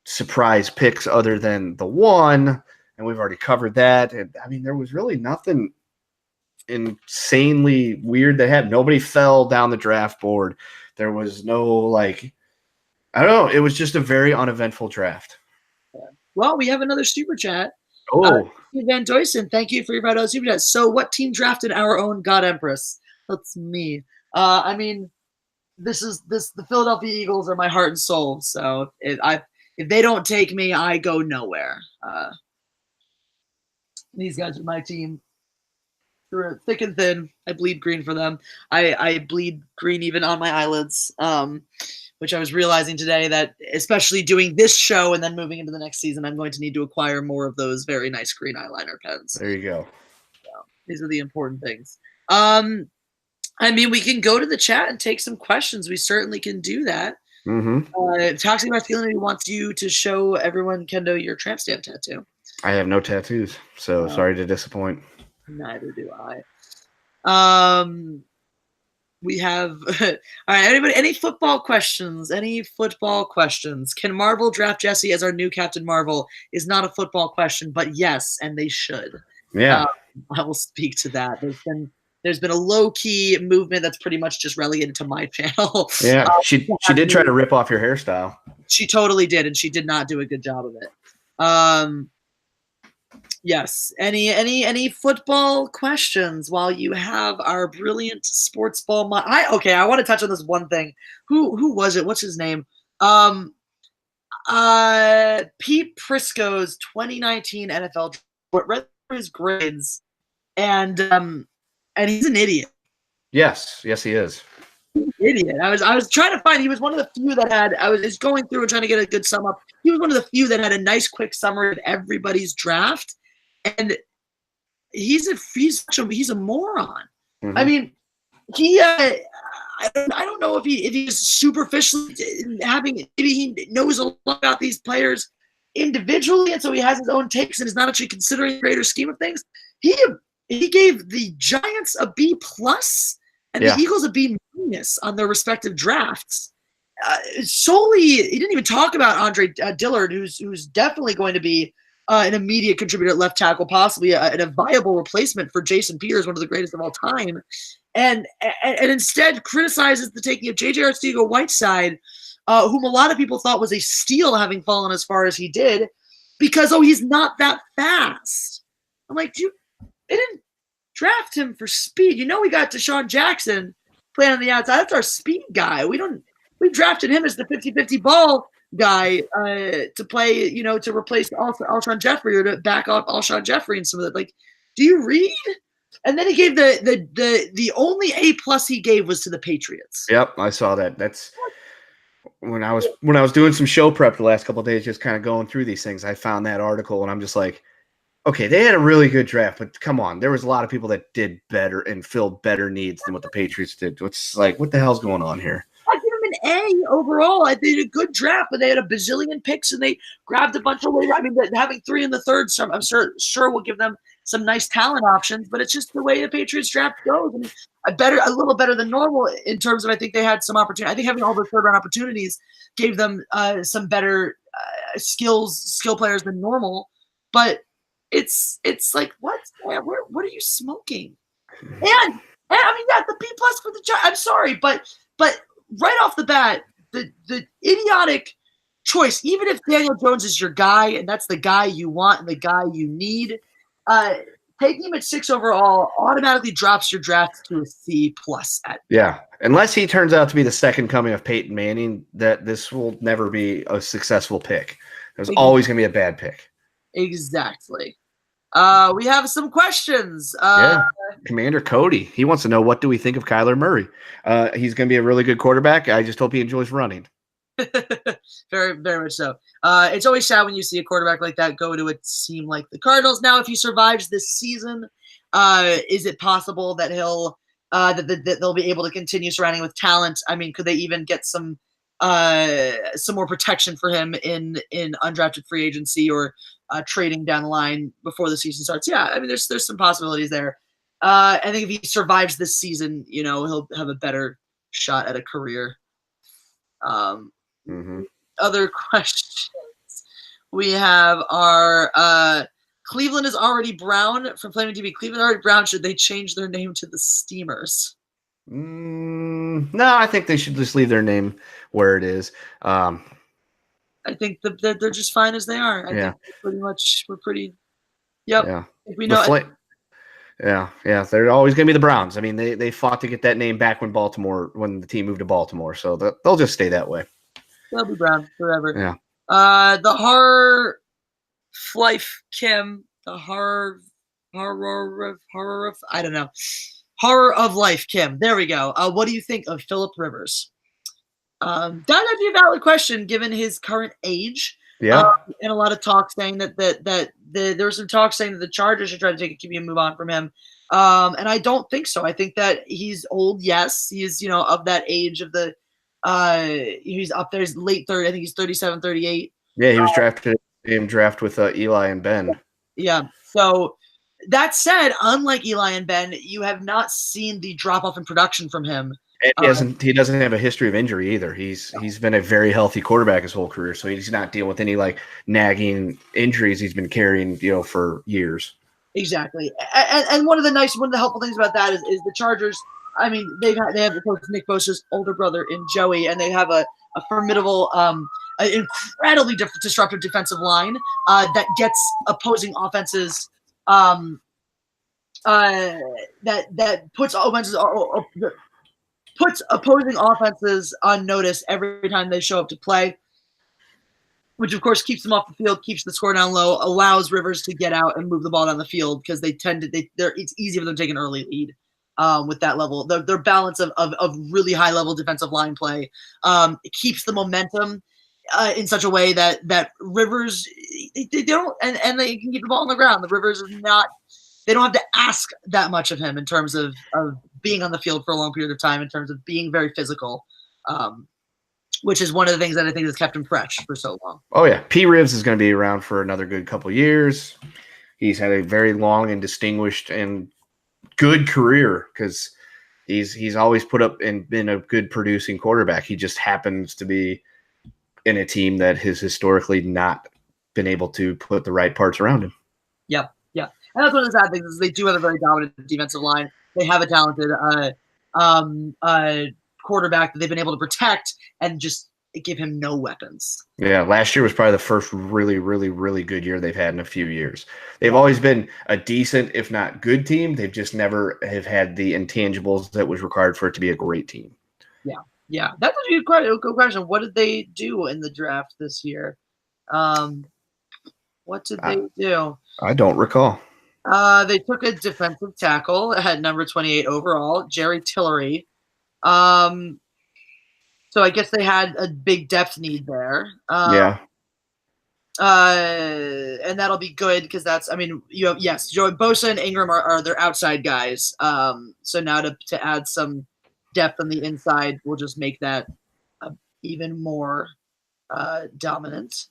surprise picks other than the one, and we've already covered that. And I mean, there was really nothing insanely weird that happened. Nobody fell down the draft board. There was no I don't know. It was just a very uneventful draft. Well, we have another super chat. Oh, Van Duysen, thank you for your $5 super chat. So, what team drafted our own God Empress? That's me. I mean, the Philadelphia Eagles are my heart and soul. So if they don't take me, I go nowhere. These guys are my team. Through thick and thin, I bleed green for them. I bleed green even on my eyelids, which I was realizing today that especially doing this show and then moving into the next season, I'm going to need to acquire more of those very nice green eyeliner pens. There you go. So these are the important things. I mean, we can go to the chat and take some questions. We certainly can do that. Toxic Masculinity wants you to show everyone, Kendo, your tramp stamp tattoo. I have no tattoos, so sorry to disappoint. Neither do I. We have all right. Anybody? Any football questions? Any football questions? Can Marvel draft Jessi as our new Captain Marvel? Is not a football question, but yes, and they should. Yeah, I will speak to that. There's been a low key movement that's pretty much just relegated to my channel. Yeah, she did try to rip off your hairstyle. She totally did, and she did not do a good job of it. Yes. Any football questions while you have our brilliant sports ball? I want to touch on this one thing. Who was it? What's his name? Pete Prisco's 2019 NFL. Read through his grades, and he's an idiot. Yes, he is. Idiot. I was trying to find. He was one of the few that had. I was going through and trying to get a good sum up. He was one of the few that had a nice, quick summary of everybody's draft, and he's a moron. Mm-hmm. I mean, he. I don't know if he's superficially having. Maybe he knows a lot about these players individually, and so he has his own takes and is not actually considering the greater scheme of things. He gave the Giants a B+ and the Eagles a B- on their respective drafts. Solely, he didn't even talk about Andre Dillard, who's definitely going to be an immediate contributor at left tackle, possibly a viable replacement for Jason Peters, one of the greatest of all time, and instead criticizes the taking of J.J. Arcega-Whiteside, whom a lot of people thought was a steal, having fallen as far as he did, because he's not that fast. I'm like, they didn't draft him for speed. We got Deshaun Jackson playing on the outside. That's our speed guy. We drafted him as the 50-50 ball guy to play, to replace Alshon Jeffrey or to back off Alshon Jeffrey and some of that. Like, do you read? And then he gave the only A+ he gave was to the Patriots. Yep, I saw that. That's when I was doing some show prep the last couple of days, just kind of going through these things. I found that article and I'm just like, okay, they had a really good draft, but come on, there was a lot of people that did better and filled better needs than what the Patriots did. It's like, what the hell's going on here? I give them an A overall. They did a good draft, but they had a bazillion picks and they grabbed a bunch of. I mean, having 3 in the third, so I'm sure will give them some nice talent options. But it's just the way the Patriots draft goes. I mean, a little better than normal in terms of I think they had some opportunity. I think having all the third round opportunities gave them some better skill players than normal, but. It's like what are you smoking? And I mean the B+ for the Giants. I'm sorry, but right off the bat, the idiotic choice. Even if Daniel Jones is your guy and that's the guy you want and the guy you need, taking him at 6 overall automatically drops your draft to a C+ unless he turns out to be the second coming of Peyton Manning, that this will never be a successful pick. There's always going to be a bad pick. Exactly. We have some questions. Commander Cody. He wants to know, what do we think of Kyler Murray? He's going to be a really good quarterback. I just hope he enjoys running. Very, very much so. It's always sad when you see a quarterback like that go to a team like the Cardinals. Now, if he survives this season, is it possible that that they'll be able to continue surrounding with talent? I mean, could they even get some more protection for him in undrafted free agency or trading down the line before the season starts? Yeah, I mean, there's some possibilities there. I think if he survives this season, he'll have a better shot at a career. Other questions. We have our Cleveland is already brown from Flaming TV. Cleveland already brown. Should they change their name to the Steamers? No, I think they should just leave their name where it is. I think that they're just fine as they are. I think pretty much we're pretty. Yep. Yeah. We know. Yeah. They're always going to be the Browns. I mean, they fought to get that name back when the team moved to Baltimore, so they'll just stay that way. They'll be Brown forever. Yeah. The horror life Kim. The horror. I don't know. Horror of Life Kim. There we go. What do you think of Phillip Rivers? That would be a valid question given his current age. Um, Yeah. and a lot of talk saying there was some talk saying that the Chargers should try to take a QB and move on from him. And I don't think so. I think that he's old. Yes, he is, of that age of the, he's up there, he's late 30. I think he's 37, 38. Yeah, he was drafted in draft with Eli and Ben. Yeah. So that said, unlike Eli and Ben, you have not seen the drop off in production from him. And he doesn't have a history of injury either. He's been a very healthy quarterback his whole career, so he's not dealing with any like nagging injuries he's been carrying, for years. Exactly. And one of the helpful things about that is the Chargers. I mean, they have of course Nick Bosa's older brother in Joey, and they have a formidable, an incredibly disruptive defensive line that gets opposing offenses, that puts opposing offenses on notice every time they show up to play, which of course keeps them off the field, keeps the score down low, allows Rivers to get out and move the ball down the field because it's easy for them to take an early lead with that level. Their balance of really high level defensive line play keeps the momentum in such a way that Rivers they don't and they can keep the ball on the ground. The Rivers is not. They don't have to ask that much of him in terms of being on the field for a long period of time, in terms of being very physical, which is one of the things that I think has kept him fresh for so long. Oh, yeah. P. Rivs is going to be around for another good couple years. He's had a very long and distinguished and good career because he's always put up and been a good producing quarterback. He just happens to be in a team that has historically not been able to put the right parts around him. Yep. And that's one of the sad things is they do have a very dominant defensive line. They have a talented quarterback that they've been able to protect and just give him no weapons. Yeah, last year was probably the first really, really, really good year they've had in a few years. They've always been a decent, if not good team. They've just never have had the intangibles that was required for it to be a great team. Yeah. That's a good question. What did they do in the draft this year? What did they do? I don't recall. They took a defensive tackle at number 28 overall, Jerry Tillery. So I guess they had a big depth need there. Yeah. And that'll be good because Joey Bosa and Ingram are their outside guys. So now to add some depth on the inside will just make that even more dominant.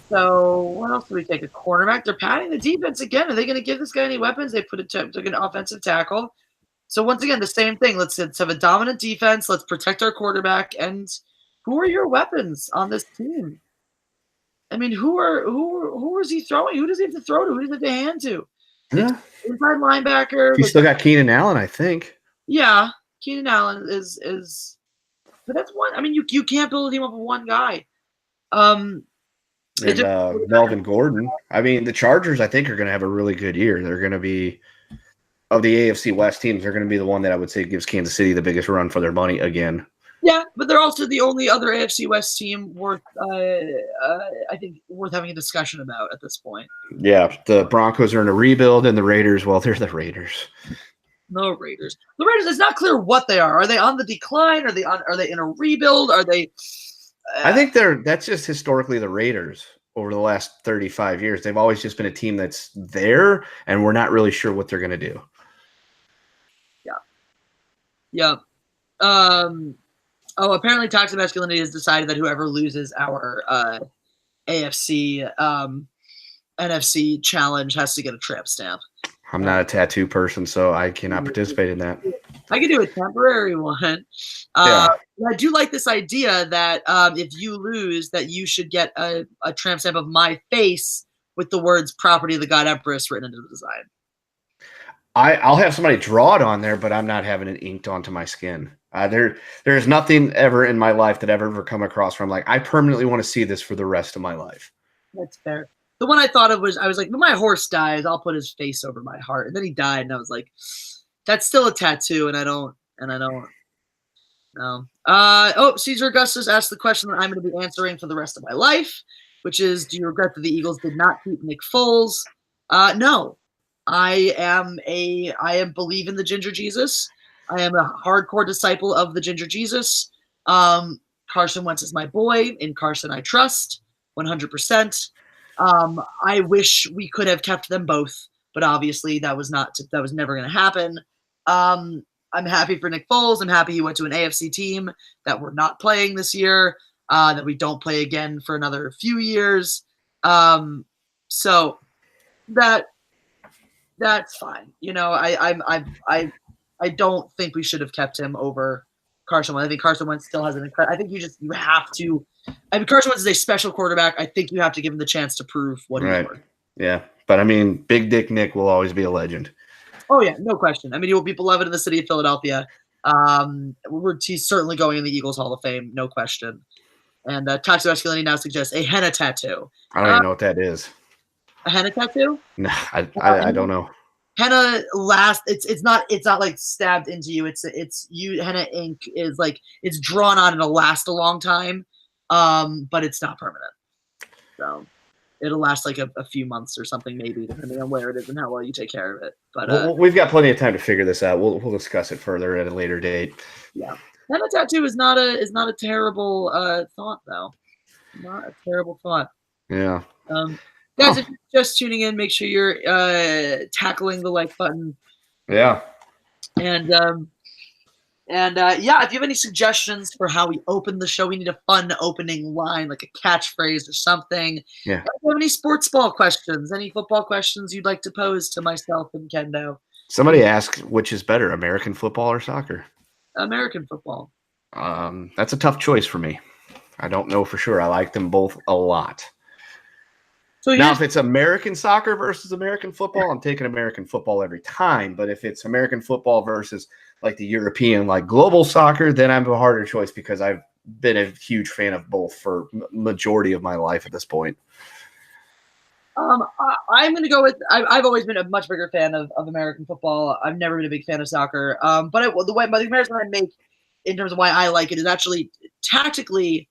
So what else do we take? A cornerback? They're padding the defense again. Are they going to give this guy any weapons? They took an offensive tackle. So once again, the same thing. Let's have a dominant defense. Let's protect our quarterback. And who are your weapons on this team? I mean, who is he throwing? Who does he have to throw to? Who does he have to hand to? Yeah. Inside linebacker. He's still got Keenan Allen, I think. Yeah, Keenan Allen is. But that's one. I mean, you can't build a team off of one guy. And Melvin Gordon. I mean, the Chargers, I think, are going to have a really good year. They're going to be, of the AFC West teams, they're going to be the one that I would say gives Kansas City the biggest run for their money again. Yeah, but they're also the only other AFC West team worth having a discussion about at this point. Yeah, the Broncos are in a rebuild, and the Raiders, well, they're the Raiders. No Raiders. The Raiders, it's not clear what they are. Are they on the decline? Are they in a rebuild? Are they? I think that's just historically the Raiders over the last 35 years. They've always just been a team that's there, and we're not really sure what they're going to do. Yeah. Apparently Toxic Masculinity has decided that whoever loses our AFC NFC challenge has to get a tramp stamp. I'm not a tattoo person, so I cannot participate in that. I can do a temporary one. Yeah. I do like this idea that if you lose, that you should get a tramp stamp of my face with the words "Property of the God Empress" written into the design. I'll have somebody draw it on there, but I'm not having it inked onto my skin. There's nothing ever in my life that I've ever come across where I'm like, I permanently want to see this for the rest of my life. That's fair. The one I thought of was, I was like, when my horse dies, I'll put his face over my heart. And then he died, and I was like, that's still a tattoo, and I don't know. Caesar Augustus asked the question that I'm going to be answering for the rest of my life, which is, do you regret that the Eagles did not keep Nick Foles? No. I believe in the Ginger Jesus. I am a hardcore disciple of the Ginger Jesus. Carson Wentz is my boy. In Carson, I trust 100%. I wish we could have kept them both, but obviously that was never going to happen. I'm happy for Nick Foles. I'm happy he went to an AFC team that we're not playing this year, that we don't play again for another few years. So that's fine. I don't think we should have kept him over Carson Wentz. I think Carson Wentz still has I think you have to. I mean, Carson Wentz is a special quarterback. I think you have to give him the chance to prove what he's worth. Yeah, but I mean, Big Dick Nick will always be a legend. Oh yeah, no question. I mean, he will be beloved in the city of Philadelphia. He's certainly going in the Eagles Hall of Fame, no question. And Toxic Masculinity now suggests a henna tattoo. I don't even know what that is. A henna tattoo? No, I don't know. Henna it's not like stabbed into you. Henna ink is like it's drawn on, it'll last a long time. But it's not permanent. So it'll last like a few months or something, maybe, depending on where it is and how well you take care of it. But we've got plenty of time to figure this out. We'll discuss it further at a later date. Yeah. Henna tattoo is not a terrible thought, though. Not a terrible thought. Yeah. Guys, if you're just tuning in, make sure you're tackling the like button. Yeah. And if you have any suggestions for how we open the show, we need a fun opening line, like a catchphrase or something. Yeah. If you have any sports ball questions, any football questions you'd like to pose to myself and Kendo? Somebody asked, which is better, American football or soccer? American football. That's a tough choice for me. I don't know for sure. I like them both a lot. So now, if it's American soccer versus American football, I'm taking American football every time. But if it's American football versus like the European, like global soccer, then I'm a harder choice because I've been a huge fan of both for majority of my life at this point. I'm going to go with. I've always been a much bigger fan of American football. I've never been a big fan of soccer. But the comparison I make in terms of why I like it is actually tactically.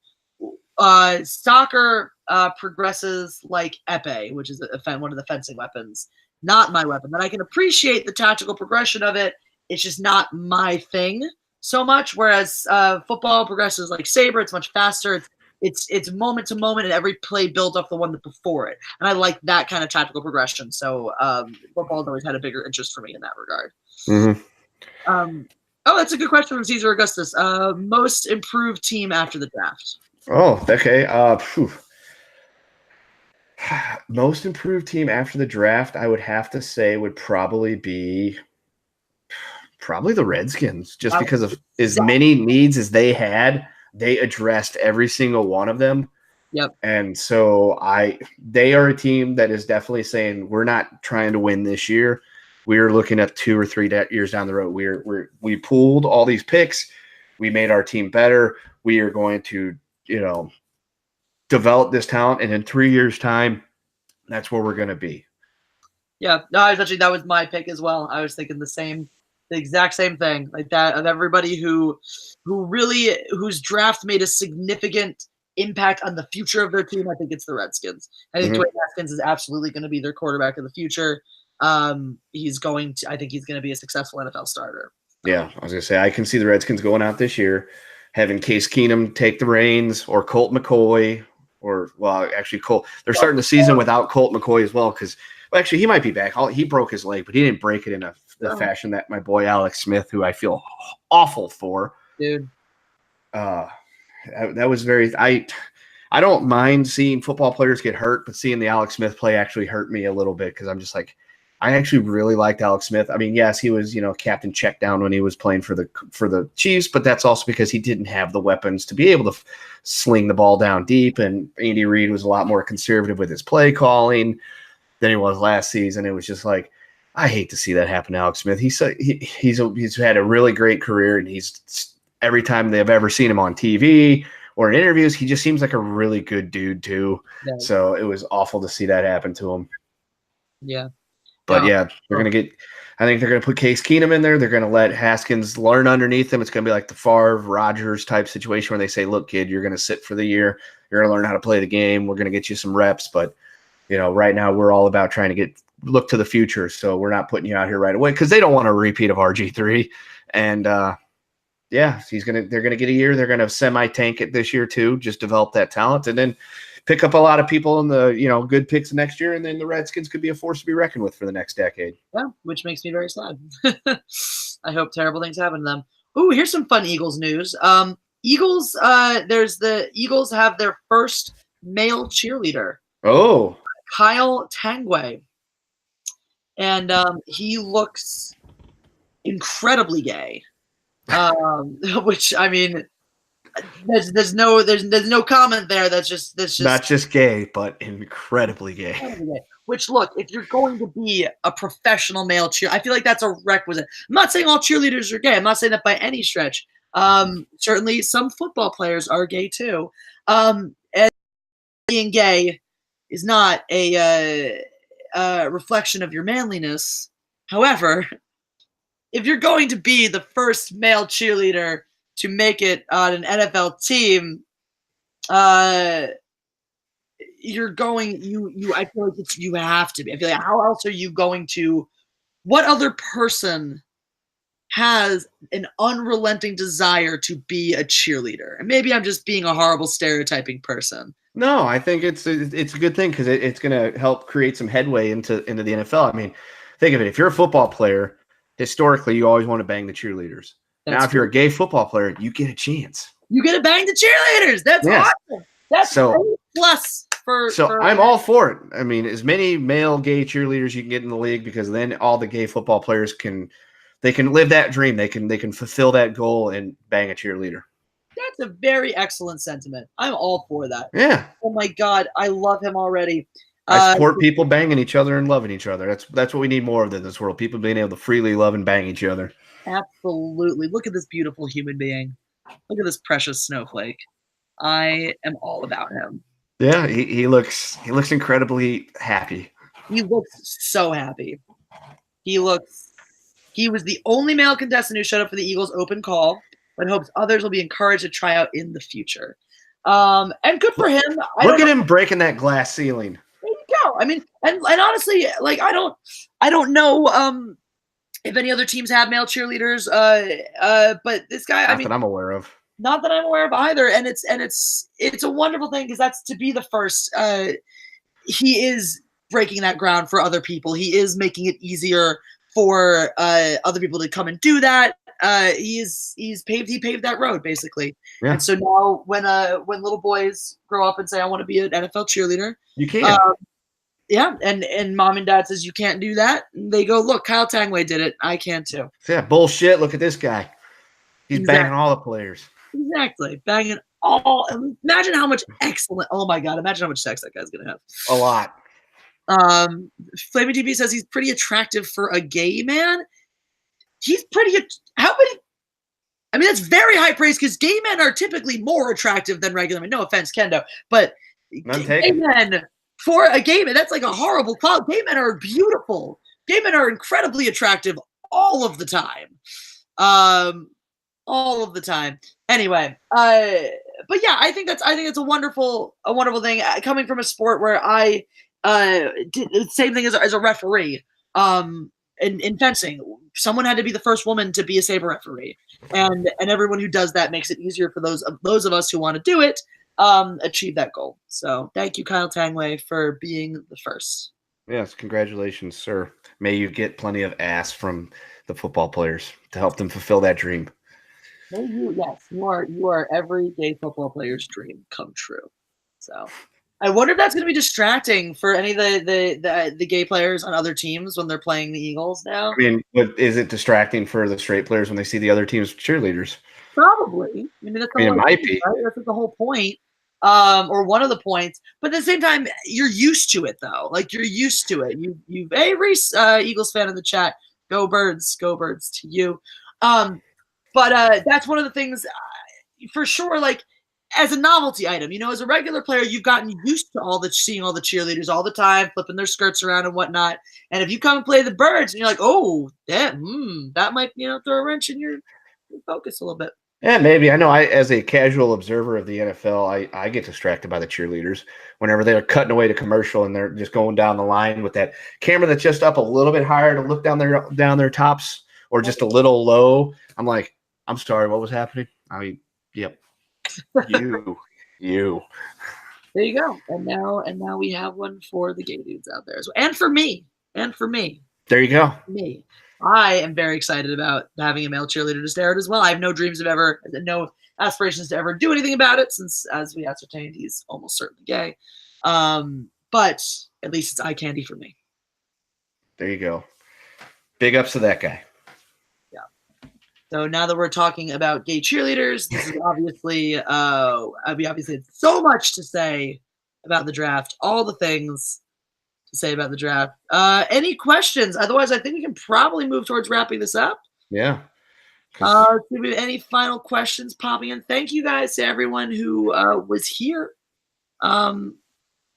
Soccer progresses like epee, which is one of the fencing weapons. Not my weapon. But I can appreciate the tactical progression of it. It's just not my thing so much. Whereas football progresses like saber. It's much faster. It's moment to moment, and every play builds off the one before it. And I like that kind of tactical progression. So football has always had a bigger interest for me in that regard. Mm-hmm. That's a good question from Caesar Augustus. Most improved team after the draft. Oh, okay. Most improved team after the draft, I would have to say, would probably be the Redskins, just because of as many needs as they had. They addressed every single one of them. Yep. And so they are a team that is definitely saying, we're not trying to win this year. We're looking at 2 or 3 years down the road. We pooled all these picks. We made our team better. We are going to, develop this talent. And in 3 years' time, that's where we're going to be. Yeah. No, that was my pick as well. I was thinking the exact same thing, like that, of everybody whose draft made a significant impact on the future of their team. I think it's the Redskins. I think Dwayne Haskins is absolutely going to be their quarterback of the future. I think he's going to be a successful NFL starter. Yeah, I was going to say, I can see the Redskins going out this year, having Case Keenum take the reins, or Colt McCoy, Colt. They're starting the season without Colt McCoy as well, because actually he might be back. He broke his leg, but he didn't break it in the fashion that my boy Alex Smith, who I feel awful for, dude. That was very. I don't mind seeing football players get hurt, but seeing the Alex Smith play actually hurt me a little bit, because I'm just like, I actually really liked Alex Smith. I mean, yes, he was, captain check down when he was playing for the Chiefs, but that's also because he didn't have the weapons to be able to sling the ball down deep. And Andy Reid was a lot more conservative with his play calling than he was last season. It was just like, I hate to see that happen to Alex Smith. He's had a really great career, and every time they've ever seen him on TV or in interviews, he just seems like a really good dude too. Yeah. So it was awful to see that happen to him. Yeah. But I think they're going to put Case Keenum in there. They're going to let Haskins learn underneath him. It's going to be like the Favre Rodgers type situation where they say, look, kid, you're going to sit for the year. You're going to learn how to play the game. We're going to get you some reps. But, right now we're all about trying to look to the future. So we're not putting you out here right away, because they don't want a repeat of RG3. And Yeah, they're gonna get a year. They're gonna semi-tank it this year too, just develop that talent, and then pick up a lot of people in the good picks next year, and then the Redskins could be a force to be reckoned with for the next decade. Yeah, which makes me very sad. I hope terrible things happen to them. Ooh, here's some fun Eagles news. Eagles, the Eagles have their first male cheerleader, Oh, Kyle Tangway, and he looks incredibly gay. Which I mean, there's no comment there. That's just not just gay, but incredibly gay. Which, look, if you're going to be a professional male cheer, I feel like that's a requisite. I'm not saying all cheerleaders are gay. I'm not saying that by any stretch. Certainly, some football players are gay too. And being gay is not a reflection of your manliness. However, if you're going to be the first male cheerleader to make it on an NFL team, you're going. I feel like you have to be. I feel like how else are you going to? What other person has an unrelenting desire to be a cheerleader? And maybe I'm just being a horrible stereotyping person. No, I think it's a good thing because it's going to help create some headway into the NFL. I mean, think of it. If you're a football player, historically, you always want to bang the cheerleaders. Now, if you're a gay football player, you get a chance. You get to bang the cheerleaders. That's awesome. That's so plus for. So I'm all for it. I mean, as many male gay cheerleaders you can get in the league, because then all the gay football players can live that dream. They can fulfill that goal and bang a cheerleader. That's a very excellent sentiment. I'm all for that. Yeah. Oh my God, I love him already. I support people banging each other and loving each other. That's what we need more of in this world. People being able to freely love and bang each other. Absolutely. Look at this beautiful human being. Look at this precious snowflake. I am all about him. Yeah, he looks incredibly happy. He looks so happy. He was the only male contestant who showed up for the Eagles open call, but hopes others will be encouraged to try out in the future. And good for him. Look at him breaking that glass ceiling. There you go. I mean, and honestly, like I don't know if any other teams have male cheerleaders, but this guy, Not that I'm aware of. Not that I'm aware of either, and it's a wonderful thing because that's to be the first. He is breaking that ground for other people. He is making it easier for other people to come and do that. He paved that road basically. Yeah. And so now when little boys grow up and say I want to be an NFL cheerleader, you can. Yeah, and mom and dad says you can't do that. And they go, look, Kyle Tangway did it. I can too. Yeah, bullshit. Look at this guy. He's banging all the players. Exactly, banging all. Imagine how much excellent. Oh my God, imagine how much sex that guy's gonna have. A lot. Flaming TV says he's pretty attractive for a gay man. He's pretty. How many? I mean, that's very high praise because gay men are typically more attractive than regular men. No offense, Kendo, but gay men for a gay man, that's like a horrible quality. Gay men are beautiful. Gay men are incredibly attractive all of the time. All of the time. Anyway, but yeah, I think it's a wonderful thing coming from a sport where I did the same thing as a referee. In fencing, someone had to be the first woman to be a saber referee, and everyone who does that makes it easier for those of us who want to do it achieve that goal. So thank you, Kyle Tangway, for being the first. Yes, congratulations, sir. May you get plenty of ass from the football players to help them fulfill that dream. Yes, you are every gay football player's dream come true. So I wonder if that's going to be distracting for any of the gay players on other teams when they're playing the Eagles now. I mean, but is it distracting for the straight players when they see the other team's cheerleaders? Probably. I mean, it might be. Right? That's the whole point, or one of the points. But at the same time, you're used to it, though. Like you're used to it. Hey, Reese, Eagles fan in the chat. Go Birds to you. But that's one of the things for sure. Like as a novelty item, as a regular player, you've gotten used to seeing all the cheerleaders all the time, flipping their skirts around and whatnot. And if you come and play the Birds, and you're like, oh, that might throw a wrench in your focus a little bit. Yeah, maybe. I know as a casual observer of the NFL, I get distracted by the cheerleaders whenever they're cutting away to commercial and they're just going down the line with that camera that's just up a little bit higher to look down their tops or just a little low. I'm like, I'm sorry, what was happening? I mean, yep. You. There you go. And now we have one for the gay dudes out there as well. And for me. There you go. Me. I am very excited about having a male cheerleader to stare at as well. I have no aspirations to ever do anything about it, since, as we ascertained, he's almost certainly gay. But at least it's eye candy for me. There you go. Big ups to that guy. Yeah. So now that we're talking about gay cheerleaders, this is obviously, we obviously had so much to say about the draft, all the things to say about the draft. Any questions? Otherwise, I think we can probably move towards wrapping this up. Yeah. Any final questions popping in? Thank you guys to everyone who was here.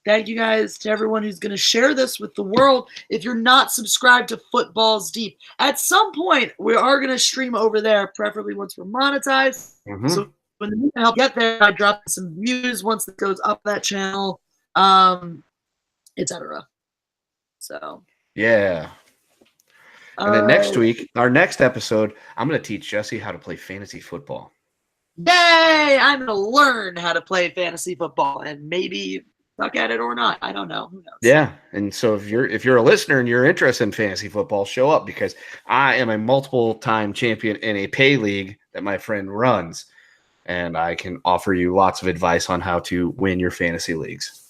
Thank you guys to everyone who's going to share this with the world. If you're not subscribed to Footballs Deep, at some point we are going to stream over there, preferably once we're monetized. Mm-hmm. So when the help get there, I drop some views once it goes up that channel, etc. So yeah. And then next week, our next episode, I'm going to teach Jessi how to play fantasy football. Yay! I'm going to learn how to play fantasy football and maybe suck at it or not. I don't know. Who knows? Yeah. And so if you're a listener and you're interested in fantasy football, show up, because I am a multiple-time champion in a pay league that my friend runs, and I can offer you lots of advice on how to win your fantasy leagues.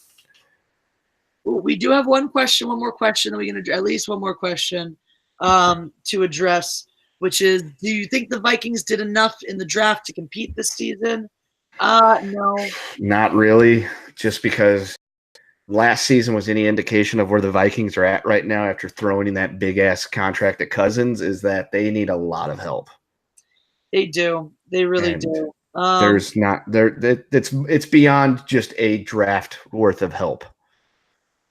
We do have one more question. We can at least one more question to address, which is, do you think the Vikings did enough in the draft to compete this season? No. Not really, just because last season was any indication of where the Vikings are at right now after throwing in that big-ass contract at Cousins, is that they need a lot of help. They do. They really do. There's not there. It's beyond just a draft worth of help.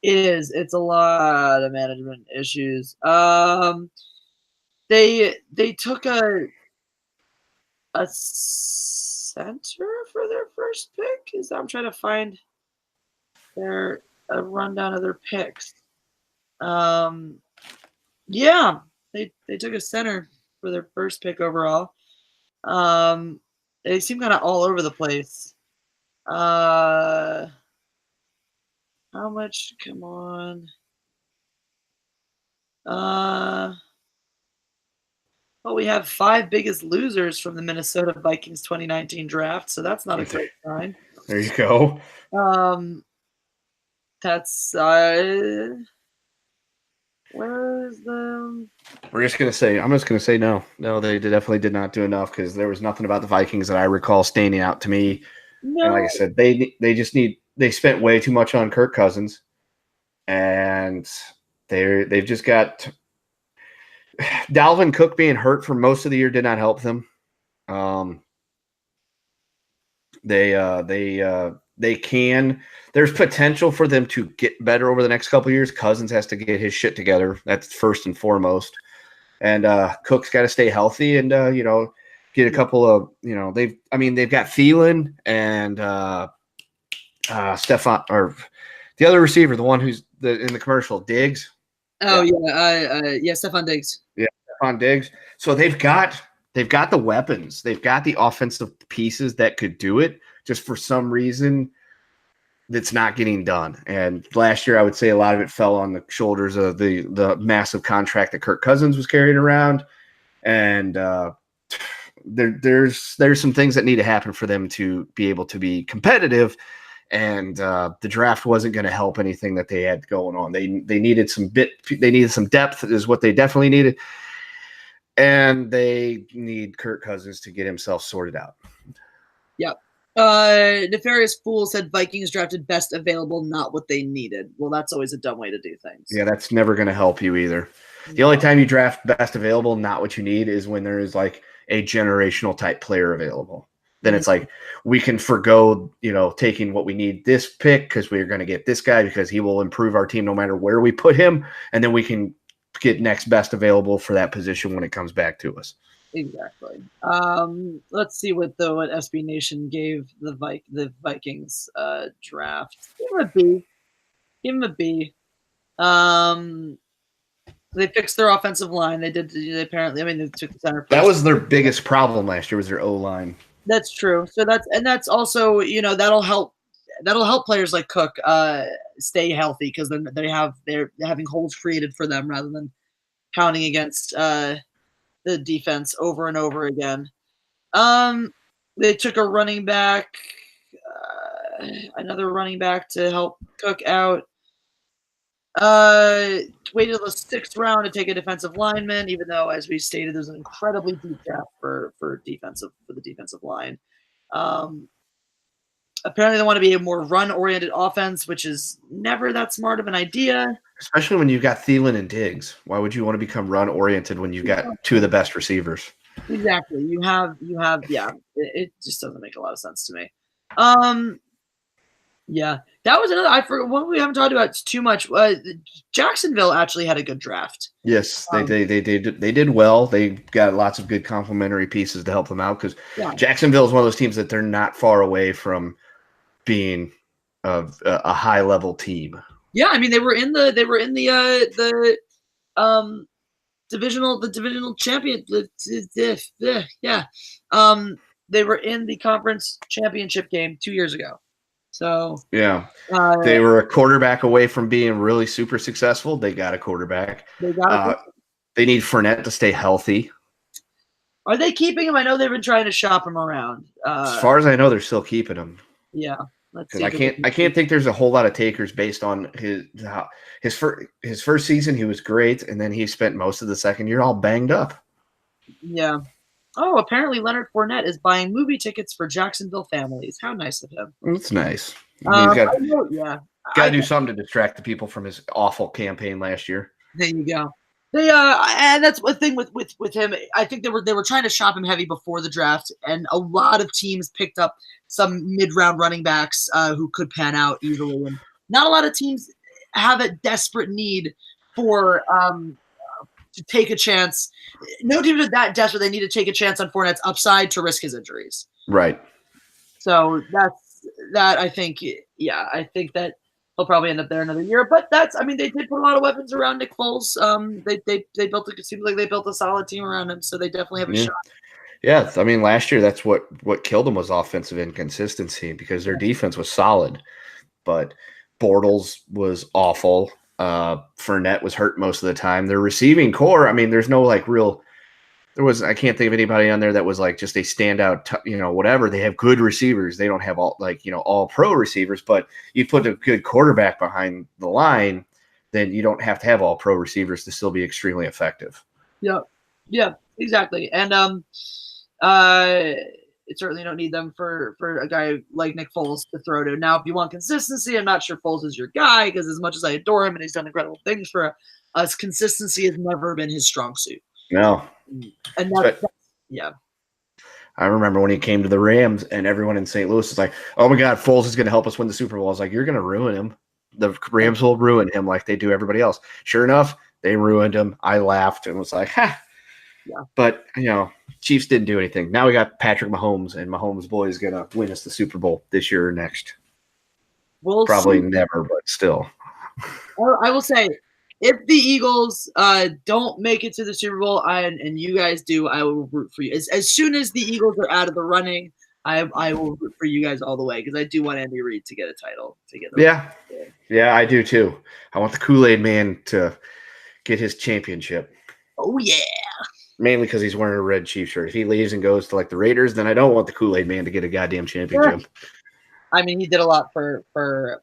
It is. It's a lot of management issues. They took a center for their first pick. I'm trying to find a rundown of their picks. Yeah, they took a center for their first pick overall. They seem kind of all over the place. How much? Come on. Well, we have 5 biggest losers from the Minnesota Vikings 2019 draft, so that's not a great sign. There you go. That's where is them? I'm just gonna say no. No, they definitely did not do enough, because there was nothing about the Vikings that I recall standing out to me. No. And like I said, they spent way too much on Kirk Cousins, and they've just got Dalvin Cook being hurt for most of the year did not help them. There's potential for them to get better over the next couple of years. Cousins has to get his shit together. That's first and foremost. And Cook's got to stay healthy and get a couple of they've got Thielen and Stefan, or the other receiver, the one who's in the commercial, Diggs. Oh yeah, Stefan Diggs. Yeah, Stefan Diggs. So they've got the weapons. They've got the offensive pieces that could do it. Just for some reason, that's not getting done. And last year, I would say a lot of it fell on the shoulders of the massive contract that Kirk Cousins was carrying around. And there's some things that need to happen for them to be able to be competitive. And the draft wasn't going to help anything that they had going on. They needed some depth, is what they definitely needed. And they need Kirk Cousins to get himself sorted out. Yep. Nefarious Fool said Vikings drafted best available, not what they needed. Well, that's always a dumb way to do things. Yeah, that's never going to help you either. The only time you draft best available, not what you need, is when there is like a generational type player available. Then it's like, we can forgo, taking what we need this pick because we're going to get this guy because he will improve our team no matter where we put him. And then we can get next best available for that position when it comes back to us. Exactly. Let's see what SB Nation gave the Vikings draft. Give him a B. They fixed their offensive line. They did. They apparently. I mean, they took the center. That was their biggest problem last year was their O-line. That's true. So that's also, that'll help players like Cook stay healthy, because then they're having holes created for them rather than pounding against the defense over and over again. They took a running back, another running back to help Cook out. Waited the 6th round to take a defensive lineman, even though, as we stated, there's an incredibly deep draft for the defensive line. Apparently, they want to be a more run-oriented offense, which is never that smart of an idea. Especially when you've got Thielen and Diggs. Why would you want to become run-oriented when you've got two of the best receivers? Exactly. You have. Yeah. It just doesn't make a lot of sense to me. Yeah, that was another. I forgot one we haven't talked about too much. Jacksonville actually had a good draft. Yes, they did well. They got lots of good complementary pieces to help them out, because Jacksonville is one of those teams that they're not far away from being a high level team. Yeah, I mean they were in the divisional champion. Yeah, they were in the conference championship game 2 years ago. So yeah, they were a quarterback away from being really super successful. They got a quarterback. They need Fournette to stay healthy. Are they keeping him? I know they've been trying to shop him around. As far as I know, they're still keeping him. Yeah, let's see. I can't think there's a whole lot of takers based on his first season. He was great, and then he spent most of the second year all banged up. Yeah. Oh, apparently Leonard Fournette is buying movie tickets for Jacksonville families. How nice of him. That's nice. I mean, got to do something to distract the people from his awful campaign last year. There you go. They and that's the thing with him. I think they were trying to shop him heavy before the draft, and a lot of teams picked up some mid-round running backs who could pan out easily. And not a lot of teams have a desperate need for to take a chance. No teams are that desperate they need to take a chance on Fournette's upside to risk his injuries. Right. So that I think, I think that he'll probably end up there another year. But they did put a lot of weapons around Nick Foles. They built it seems like they built a solid team around him, so they definitely have a shot. Yeah, I mean, last year that's what killed them was offensive inconsistency, because their defense was solid, but Bortles was awful. Fournette was hurt most of the time. Their receiving core, I mean, there's no I can't think of anybody on there that was like just a standout, whatever. They have good receivers. They don't have all pro receivers, but you put a good quarterback behind the line, then you don't have to have all pro receivers to still be extremely effective. Yeah, exactly. And certainly don't need them for a guy like Nick Foles to throw to. Now, if you want consistency, I'm not sure Foles is your guy, because as much as I adore him and he's done incredible things for us, consistency has never been his strong suit. No. And yeah. I remember when he came to the Rams and everyone in St. Louis was like, oh my God, Foles is going to help us win the Super Bowl. I was like, you're going to ruin him. The Rams will ruin him like they do everybody else. Sure enough, they ruined him. I laughed and was like, ha. Yeah. But, Chiefs didn't do anything. Now we got Patrick Mahomes, and Mahomes' boy is going to win us the Super Bowl this year or next. Probably never, but still. I will say, if the Eagles don't make it to the Super Bowl, and you guys do, I will root for you. As soon as the Eagles are out of the running, I will root for you guys all the way, because I do want Andy Reid to get a title. Yeah, I do too. I want the Kool-Aid Man to get his championship. Oh, yeah. Mainly because he's wearing a red Chiefs shirt. If he leaves and goes to the Raiders, then I don't want the Kool-Aid Man to get a goddamn championship. Sure. I mean, he did a lot for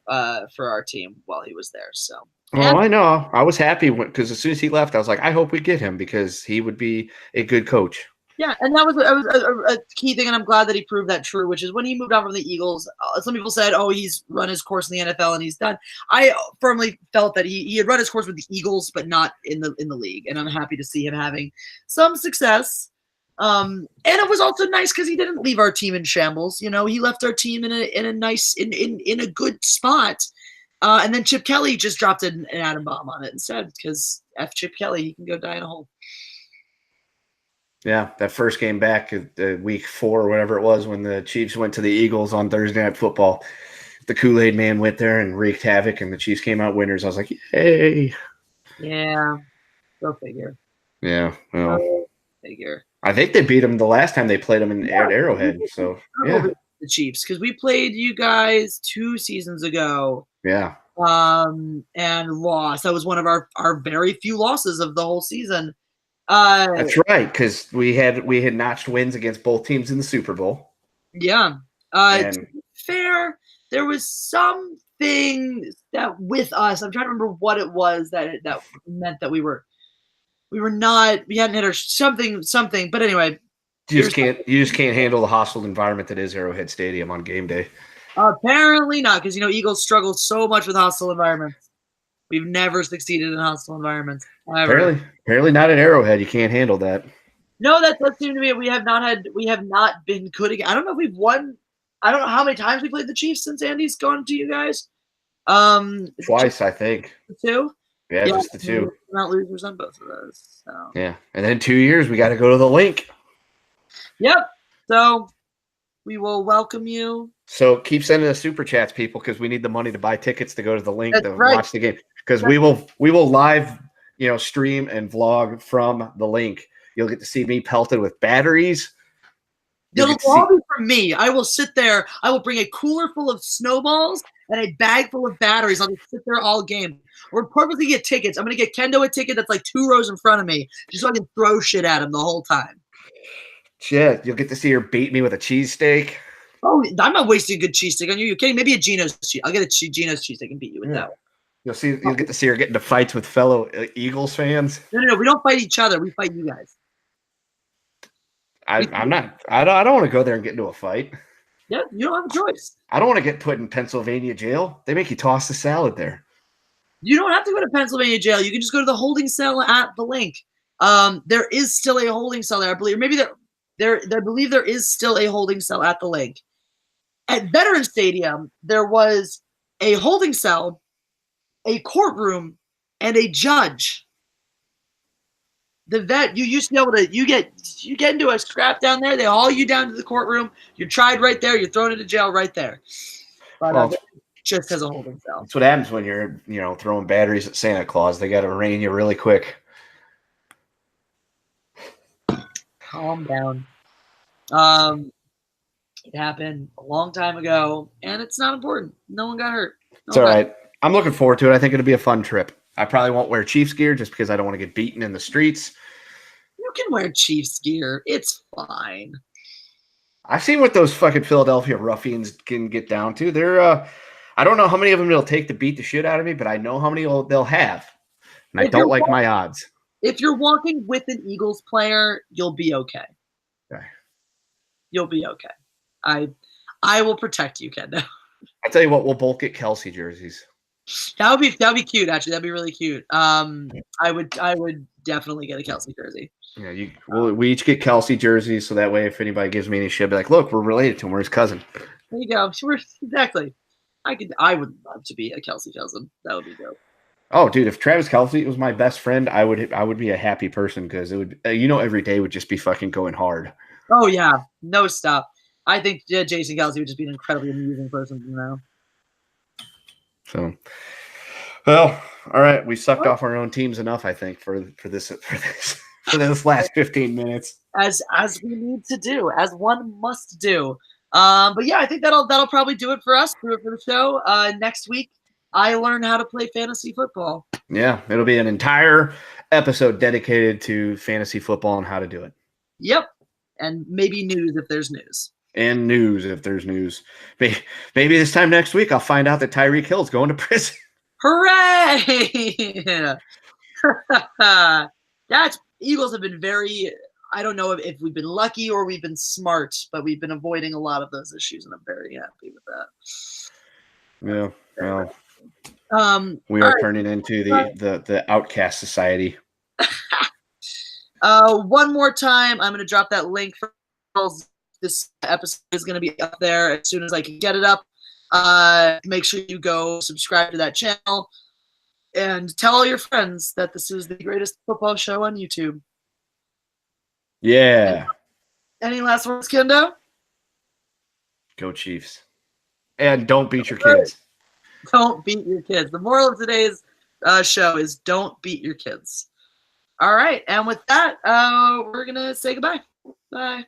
our team while he was there. So. Oh, I know. I was happy because as soon as he left, I was like, I hope we get him, because he would be a good coach. Yeah, and that was a key thing, and I'm glad that he proved that true, which is when he moved on from the Eagles, some people said, oh, he's run his course in the NFL and he's done. I firmly felt that he had run his course with the Eagles, but not in the league, and I'm happy to see him having some success. And it was also nice because he didn't leave our team in shambles. He left our team in a good spot. And then Chip Kelly just dropped an atom bomb on it instead, because F Chip Kelly, he can go die in a hole. Yeah, that first game back, week 4 or whatever it was, when the Chiefs went to the Eagles on Thursday Night Football, the Kool-Aid Man went there and wreaked havoc, and the Chiefs came out winners. I was like, yay. Yeah. Go figure. Yeah. Well, Go figure. I think they beat them the last time they played them at Arrowhead. So yeah. The Chiefs, because we played you guys 2 seasons ago. Yeah. And lost. That was one of our very few losses of the whole season. That's right, because we had notched wins against both teams in the Super Bowl. Yeah. And to be fair, there was something that with us, I'm trying to remember what it was that meant that we hadn't hit our something. But anyway, you just can't handle the hostile environment that is Arrowhead Stadium on game day. Apparently not, because Eagles struggle so much with hostile environments. We've never succeeded in hostile environments. Ever. Apparently not at Arrowhead. You can't handle that. No, that does seem to be it. We have not been good again. I don't know if we've won. I don't know how many times we played the Chiefs since Andy's gone to you guys. Twice, I think. The 2? Yeah, just the 2. We're not losers on both of those. So. Yeah, and then 2 years we got to go to the Link. Yep. So we will welcome you. So keep sending us super chats, people, because we need the money to buy tickets to go to the Link to watch the game. Because we will live, stream and vlog from the Link. You'll get to see me pelted with batteries. It'll all be for me. I will sit there. I will bring a cooler full of snowballs and a bag full of batteries. I'll just sit there all game. We're purposely get tickets. I'm going to get Kendo a ticket that's like 2 rows in front of me just so I can throw shit at him the whole time. Shit, you'll get to see her beat me with a cheesesteak. Oh, I'm not wasting a good cheesesteak on you. You're kidding? Maybe a Geno's cheese. I'll get a Geno's cheesesteak and beat you with that one. You'll get to see her get into fights with fellow Eagles fans. No. We don't fight each other. We fight you guys. I don't want to go there and get into a fight. Yeah, you don't have a choice. I don't want to get put in Pennsylvania jail. They make you toss the salad there. You don't have to go to Pennsylvania jail. You can just go to the holding cell at the Link. There is still a holding cell there, I believe. Maybe I believe there is still a holding cell at the Link. At Veterans Stadium, there was a holding cell, a courtroom, and a judge. The vet, you used to be able to, you get into a scrap down there, they haul you down to the courtroom, you're tried right there, you're thrown into jail right there. But just as a holding cell. That's what happens when you're, throwing batteries at Santa Claus. They got to rein you really quick. Calm down. It happened a long time ago, and it's not important. No one got hurt. It's all right. I'm looking forward to it. I think it'll be a fun trip. I probably won't wear Chiefs gear just because I don't want to get beaten in the streets. You can wear Chiefs gear. It's fine. I've seen what those fucking Philadelphia ruffians can get down to. They're, I don't know how many of them it'll take to beat the shit out of me, but I know how many they'll have. And I don't like my odds. If you're walking with an Eagles player, you'll be okay. Okay. You'll be okay. I will protect you, Kendo. I tell you what, we'll both get Kelsey jerseys. That'd be cute. Actually, that'd be really cute. I would definitely get a Kelsey jersey. Yeah, we each get Kelsey jerseys, so that way, if anybody gives me any shit, I'll be like, look, we're related to him. We're his cousin. There you go. Exactly. I would love to be a Kelsey cousin. That would be dope. Oh, dude, if Travis Kelce was my best friend, I would be a happy person because it would, every day would just be fucking going hard. Oh yeah, no stop. I think Jason Kelce would just be an incredibly amusing person to know. So, well, all right, we sucked off our own teams enough, I think, for this last 15 minutes. As we need to do, as one must do. But yeah, I think that'll probably do it for us. Do it for the show. Next week, I learn how to play fantasy football. Yeah, it'll be an entire episode dedicated to fantasy football and how to do it. Yep, and maybe news if there's news. And news if there's news. Maybe this time next week I'll find out that Tyreek Hill's going to prison. Hooray! Eagles have been very. I don't know if we've been lucky or we've been smart, but we've been avoiding a lot of those issues, and I'm very happy with that. Yeah. Well, we are turning into the outcast society. One more time, I'm going to drop that link for this episode is going to be up there as soon as I can get it up. Make sure you go subscribe to that channel and tell all your friends that this is the greatest football show on YouTube. Yeah. Any last words, Kendo? Go Chiefs. And don't beat your kids. Don't beat your kids. The moral of today's show is don't beat your kids. All right. And with that, we're going to say goodbye. Bye.